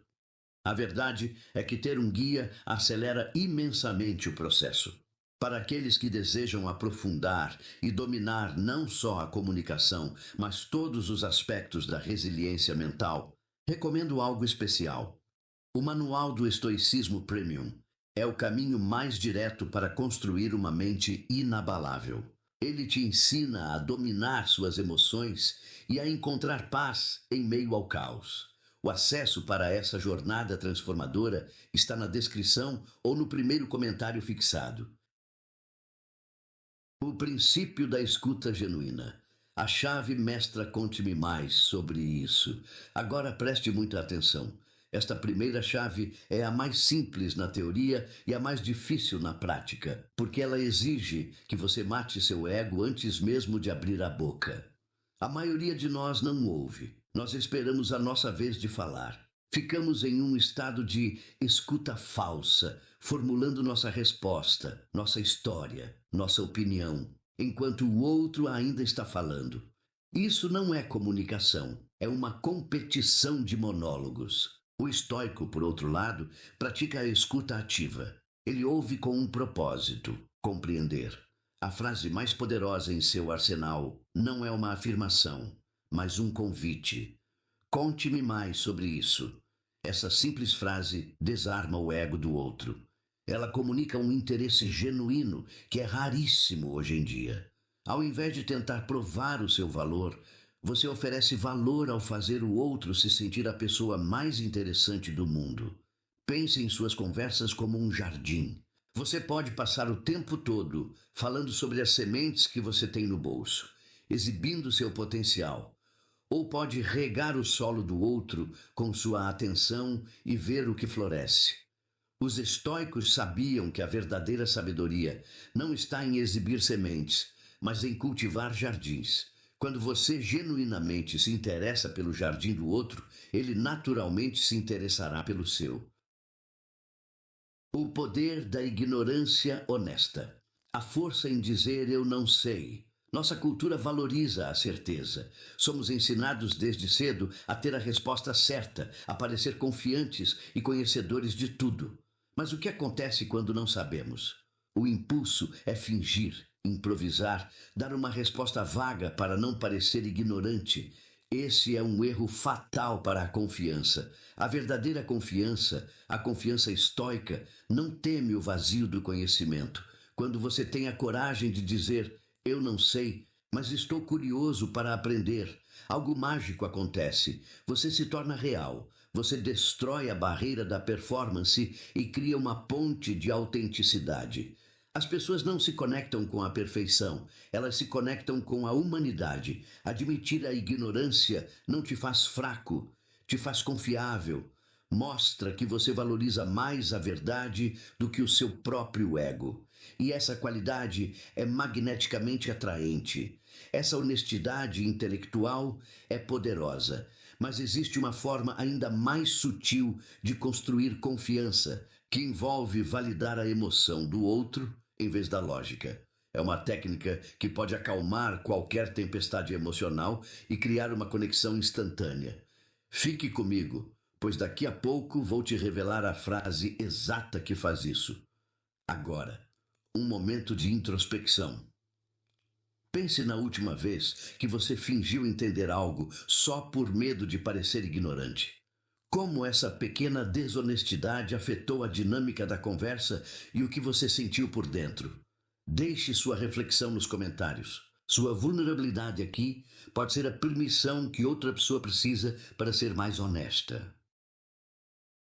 Speaker 1: A verdade é que ter um guia acelera imensamente o processo. Para aqueles que desejam aprofundar e dominar não só a comunicação, mas todos os aspectos da resiliência mental, recomendo algo especial. O Manual do Estoicismo Premium é o caminho mais direto para construir uma mente inabalável. Ele te ensina a dominar suas emoções e a encontrar paz em meio ao caos. O acesso para essa jornada transformadora está na descrição ou no primeiro comentário fixado. O princípio da escuta genuína. A chave mestra, conte-me mais sobre isso. Agora preste muita atenção. Esta primeira chave é a mais simples na teoria e a mais difícil na prática, porque ela exige que você mate seu ego antes mesmo de abrir a boca. A maioria de nós não ouve. Nós esperamos a nossa vez de falar. Ficamos em um estado de escuta falsa, formulando nossa resposta, nossa história, nossa opinião, enquanto o outro ainda está falando. Isso não é comunicação, é uma competição de monólogos. O estoico, por outro lado, pratica a escuta ativa. Ele ouve com um propósito: compreender. A frase mais poderosa em seu arsenal não é uma afirmação, mas um convite. Conte-me mais sobre isso. Essa simples frase desarma o ego do outro. Ela comunica um interesse genuíno que é raríssimo hoje em dia. Ao invés de tentar provar o seu valor, você oferece valor ao fazer o outro se sentir a pessoa mais interessante do mundo. Pense em suas conversas como um jardim. Você pode passar o tempo todo falando sobre as sementes que você tem no bolso, exibindo seu potencial. Ou pode regar o solo do outro com sua atenção e ver o que floresce. Os estoicos sabiam que a verdadeira sabedoria não está em exibir sementes, mas em cultivar jardins. Quando você genuinamente se interessa pelo jardim do outro, ele naturalmente se interessará pelo seu. O poder da ignorância honesta. A força em dizer eu não sei. Nossa cultura valoriza a certeza. Somos ensinados desde cedo a ter a resposta certa, a parecer confiantes e conhecedores de tudo. Mas o que acontece quando não sabemos? O impulso é fingir, improvisar, dar uma resposta vaga para não parecer ignorante. Esse é um erro fatal para a confiança. A verdadeira confiança, a confiança estoica, não teme o vazio do conhecimento. Quando você tem a coragem de dizer eu não sei, Mas estou curioso para aprender. Algo mágico acontece. Você se torna real. Você destrói a barreira da performance e cria uma ponte de autenticidade. As pessoas não se conectam com a perfeição, elas se conectam com a humanidade. Admitir a ignorância não te faz fraco, te faz confiável. Mostra que você valoriza mais a verdade do que o seu próprio ego. E essa qualidade é magneticamente atraente. Essa honestidade intelectual é poderosa, mas existe uma forma ainda mais sutil de construir confiança, que envolve validar a emoção do outro em vez da lógica. É uma técnica que pode acalmar qualquer tempestade emocional e criar uma conexão instantânea. Fique comigo, pois daqui a pouco vou te revelar a frase exata que faz isso. Agora, um momento de introspecção. Pense na última vez que você fingiu entender algo só por medo de parecer ignorante. Como essa pequena desonestidade afetou a dinâmica da conversa e o que você sentiu por dentro? Deixe sua reflexão nos comentários. Sua vulnerabilidade aqui pode ser a permissão que outra pessoa precisa para ser mais honesta.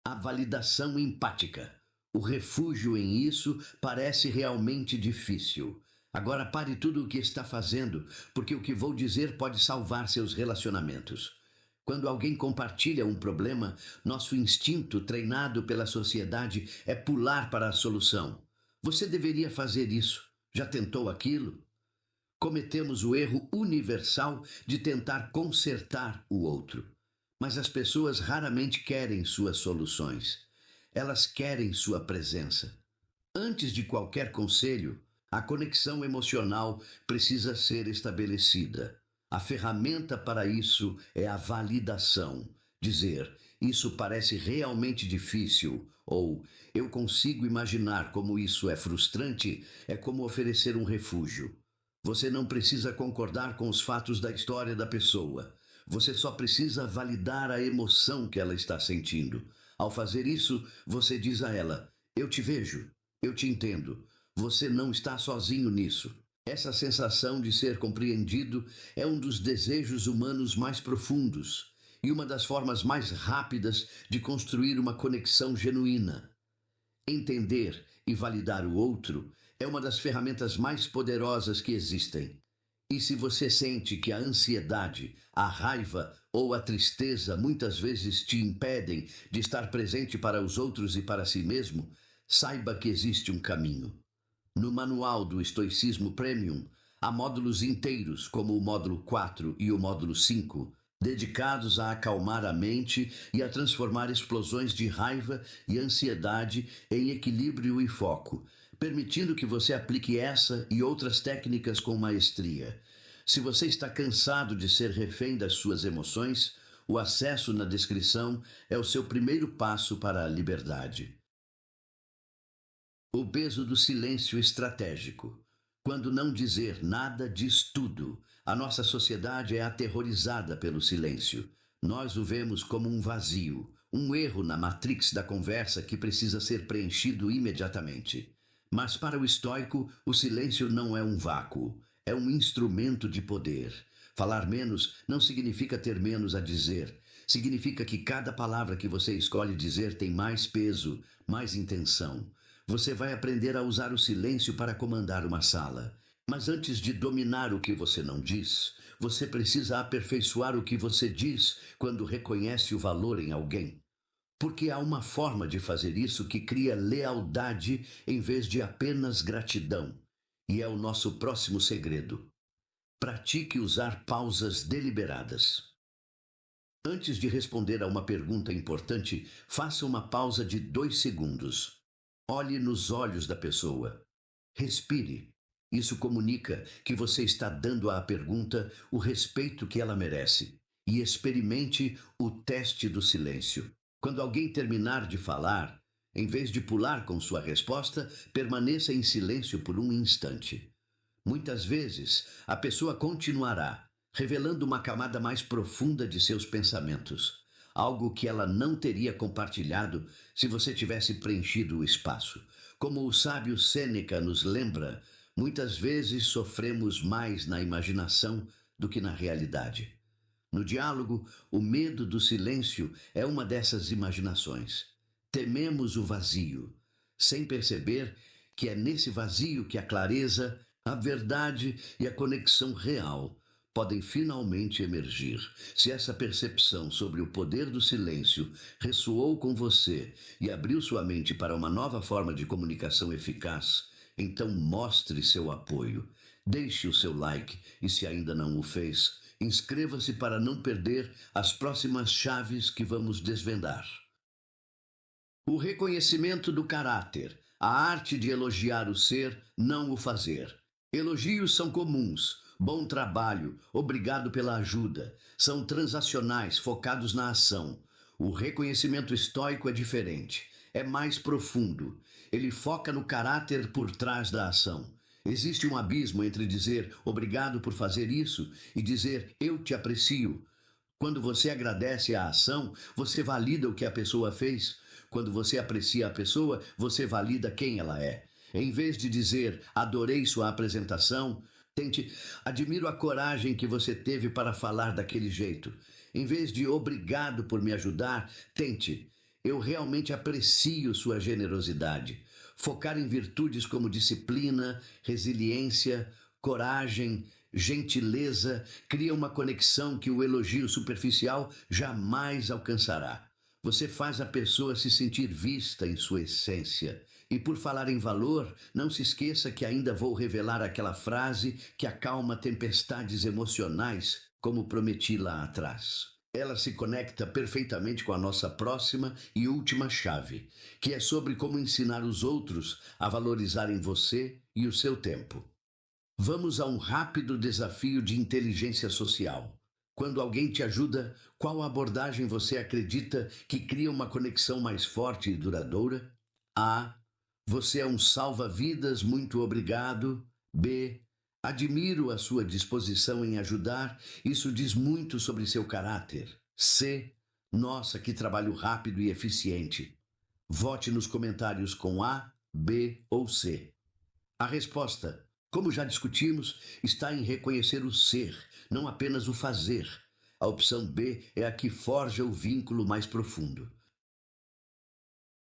Speaker 1: A validação empática. O refúgio em isso parece realmente difícil. Agora pare tudo o que está fazendo, porque o que vou dizer pode salvar seus relacionamentos. Quando alguém compartilha um problema, nosso instinto, treinado pela sociedade, é pular para a solução. Você deveria fazer isso. Já tentou aquilo? Cometemos o erro universal de tentar consertar o outro. Mas as pessoas raramente querem suas soluções. Elas querem sua presença. Antes de qualquer conselho, a conexão emocional precisa ser estabelecida. A ferramenta para isso é a validação. Dizer, isso parece realmente difícil, ou eu consigo imaginar como isso é frustrante, é como oferecer um refúgio. Você não precisa concordar com os fatos da história da pessoa. Você só precisa validar a emoção que ela está sentindo. Ao fazer isso, você diz a ela, eu te vejo, eu te entendo. Você não está sozinho nisso. Essa sensação de ser compreendido é um dos desejos humanos mais profundos e uma das formas mais rápidas de construir uma conexão genuína. Entender e validar o outro é uma das ferramentas mais poderosas que existem. E se você sente que a ansiedade, a raiva ou a tristeza muitas vezes te impedem de estar presente para os outros e para si mesmo, saiba que existe um caminho. No manual do Estoicismo Premium, há módulos inteiros, como o módulo 4 e o módulo 5, dedicados a acalmar a mente e a transformar explosões de raiva e ansiedade em equilíbrio e foco, permitindo que você aplique essa e outras técnicas com maestria. Se você está cansado de ser refém das suas emoções, o acesso na descrição é o seu primeiro passo para a liberdade. O peso do silêncio estratégico. Quando não dizer nada diz tudo. A nossa sociedade é aterrorizada pelo silêncio. Nós o vemos como um vazio, um erro na matrix da conversa que precisa ser preenchido imediatamente. Mas para o estoico, o silêncio não é um vácuo, é um instrumento de poder. Falar menos não significa ter menos a dizer. Significa que cada palavra que você escolhe dizer tem mais peso, mais intenção. Você vai aprender a usar o silêncio para comandar uma sala. Mas antes de dominar o que você não diz, você precisa aperfeiçoar o que você diz quando reconhece o valor em alguém. Porque há uma forma de fazer isso que cria lealdade em vez de apenas gratidão. E é o nosso próximo segredo. Pratique usar pausas deliberadas. Antes de responder a uma pergunta importante, faça uma pausa de 2 segundos. Olhe nos olhos da pessoa. Respire. Isso comunica que você está dando à pergunta o respeito que ela merece. E experimente o teste do silêncio. Quando alguém terminar de falar, em vez de pular com sua resposta, permaneça em silêncio por um instante. Muitas vezes, a pessoa continuará, revelando uma camada mais profunda de seus pensamentos. Algo que ela não teria compartilhado se você tivesse preenchido o espaço. Como o sábio Sêneca nos lembra, Muitas vezes sofremos mais na imaginação do que na realidade. No diálogo, o medo do silêncio é uma dessas imaginações. Tememos o vazio, sem perceber que é nesse vazio que a clareza, a verdade e a conexão real podem finalmente emergir. Se essa percepção sobre o poder do silêncio ressoou com você e abriu sua mente para uma nova forma de comunicação eficaz, então mostre seu apoio. Deixe o seu like e, se ainda não o fez, inscreva-se para não perder as próximas chaves que vamos desvendar. O reconhecimento do caráter, a arte de elogiar o ser, não o fazer. Elogios são comuns. Bom trabalho, obrigado pela ajuda. São transacionais, focados na ação. O reconhecimento estoico é diferente. É mais profundo. Ele foca no caráter por trás da ação. Existe um abismo entre dizer obrigado por fazer isso e dizer eu te aprecio. Quando você agradece a ação, você valida o que a pessoa fez. Quando você aprecia a pessoa, você valida quem ela é. Em vez de dizer adorei sua apresentação, tente admiro a coragem que você teve para falar daquele jeito. Em vez de obrigado por me ajudar, tente eu realmente aprecio sua generosidade. Focar em virtudes como disciplina, resiliência, coragem, gentileza, cria uma conexão que o elogio superficial jamais alcançará. Você faz a pessoa se sentir vista em sua essência. E por falar em valor, não se esqueça que ainda vou revelar aquela frase que acalma tempestades emocionais, como prometi lá atrás. Ela se conecta perfeitamente com a nossa próxima e última chave, que é sobre como ensinar os outros a valorizarem você e o seu tempo. Vamos a um rápido desafio de inteligência social. Quando alguém te ajuda, qual abordagem você acredita que cria uma conexão mais forte e duradoura? A. Você é um salva-vidas, muito obrigado. B. Admiro a sua disposição em ajudar, isso diz muito sobre seu caráter. C. Nossa, que trabalho rápido e eficiente. Vote nos comentários com A, B ou C. A resposta, como já discutimos, está em reconhecer o ser, não apenas o fazer. A opção B é a que forja o vínculo mais profundo.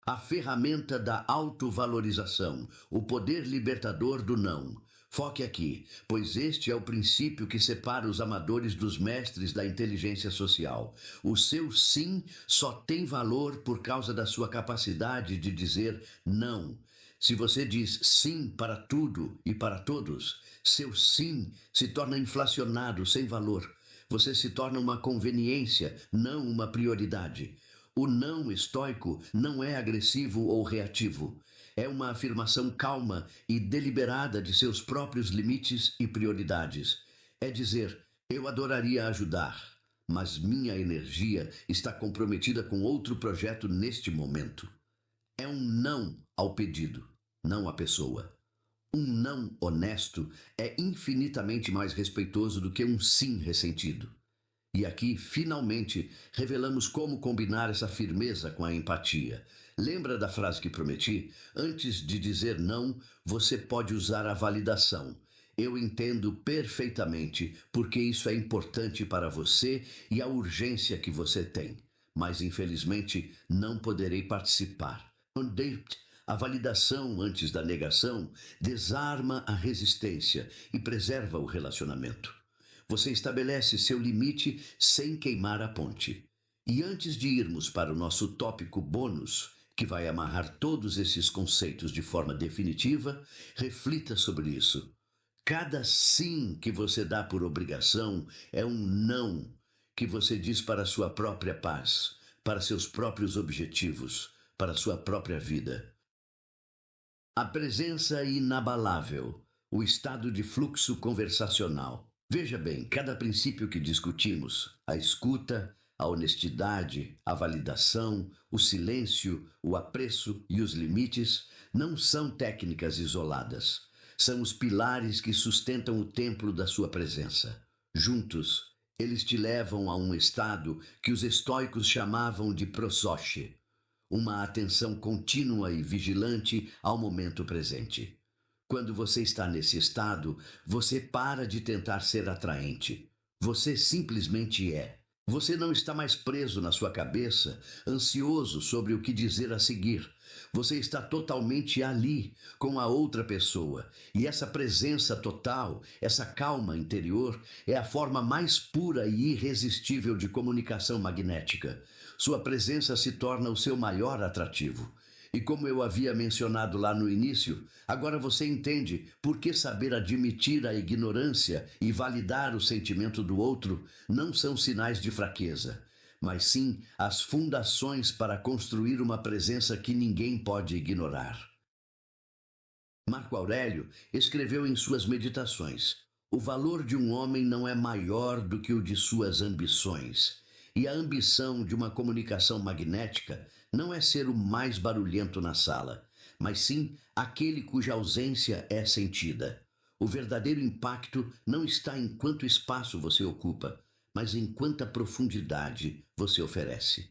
Speaker 1: A ferramenta da autovalorização, o poder libertador do não. Foque aqui, pois este é o princípio que separa os amadores dos mestres da inteligência social. O seu sim só tem valor por causa da sua capacidade de dizer não. Se você diz sim para tudo e para todos, seu sim se torna inflacionado, sem valor. Você se torna uma conveniência, não uma prioridade. O não estoico não é agressivo ou reativo. É uma afirmação calma e deliberada de seus próprios limites e prioridades. É dizer, eu adoraria ajudar, mas minha energia está comprometida com outro projeto neste momento. É um não ao pedido, não à pessoa. Um não honesto é infinitamente mais respeitoso do que um sim ressentido. E aqui, finalmente, revelamos como combinar essa firmeza com a empatia. Lembra da frase que prometi? Antes de dizer não, você pode usar a validação. Eu entendo perfeitamente porque isso é importante para você e a urgência que você tem. Mas, infelizmente, não poderei participar. A validação antes da negação desarma a resistência e preserva o relacionamento. Você estabelece seu limite sem queimar a ponte. E antes de irmos para o nosso tópico bônus, que vai amarrar todos esses conceitos de forma definitiva, reflita sobre isso. Cada sim que você dá por obrigação é um não que você diz para a sua própria paz, para seus próprios objetivos, para a sua própria vida. A presença inabalável, o estado de fluxo conversacional. Veja bem, cada princípio que discutimos, a escuta, a honestidade, a validação, o silêncio, o apreço e os limites, não são técnicas isoladas. São os pilares que sustentam o templo da sua presença. Juntos, eles te levam a um estado que os estoicos chamavam de prosoche, uma atenção contínua e vigilante ao momento presente. Quando você está nesse estado, você para de tentar ser atraente. Você simplesmente é. Você não está mais preso na sua cabeça, ansioso sobre o que dizer a seguir. Você está totalmente ali, com a outra pessoa. E essa presença total, essa calma interior, é a forma mais pura e irresistível de comunicação magnética. Sua presença se torna o seu maior atrativo. E como eu havia mencionado lá no início, agora você entende por que saber admitir a ignorância e validar o sentimento do outro não são sinais de fraqueza, mas sim as fundações para construir uma presença que ninguém pode ignorar. Marco Aurélio escreveu em suas meditações: o valor de um homem não é maior do que o de suas ambições. E a ambição de uma comunicação magnética não é ser o mais barulhento na sala, mas sim aquele cuja ausência é sentida. O verdadeiro impacto não está em quanto espaço você ocupa, mas em quanta profundidade você oferece.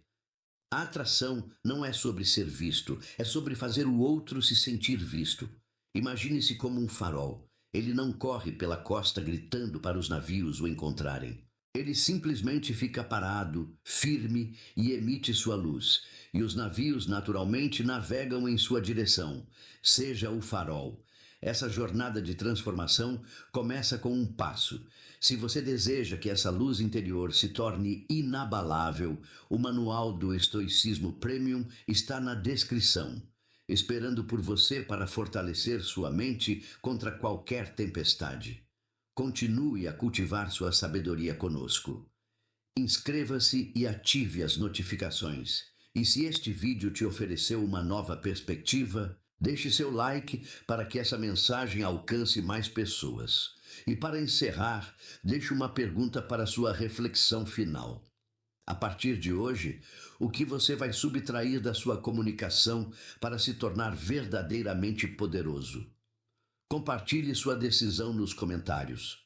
Speaker 1: A atração não é sobre ser visto, é sobre fazer o outro se sentir visto. Imagine-se como um farol. Ele não corre pela costa gritando para os navios o encontrarem. Ele simplesmente fica parado, firme e emite sua luz. E os navios naturalmente navegam em sua direção. Seja o farol. Essa jornada de transformação começa com um passo. Se você deseja que essa luz interior se torne inabalável, o manual do Estoicismo Premium está na descrição, esperando por você para fortalecer sua mente contra qualquer tempestade. Continue a cultivar sua sabedoria conosco. Inscreva-se e ative as notificações. E se este vídeo te ofereceu uma nova perspectiva, deixe seu like para que essa mensagem alcance mais pessoas. E para encerrar, deixe uma pergunta para sua reflexão final. A partir de hoje, o que você vai subtrair da sua comunicação para se tornar verdadeiramente poderoso? Compartilhe sua decisão nos comentários.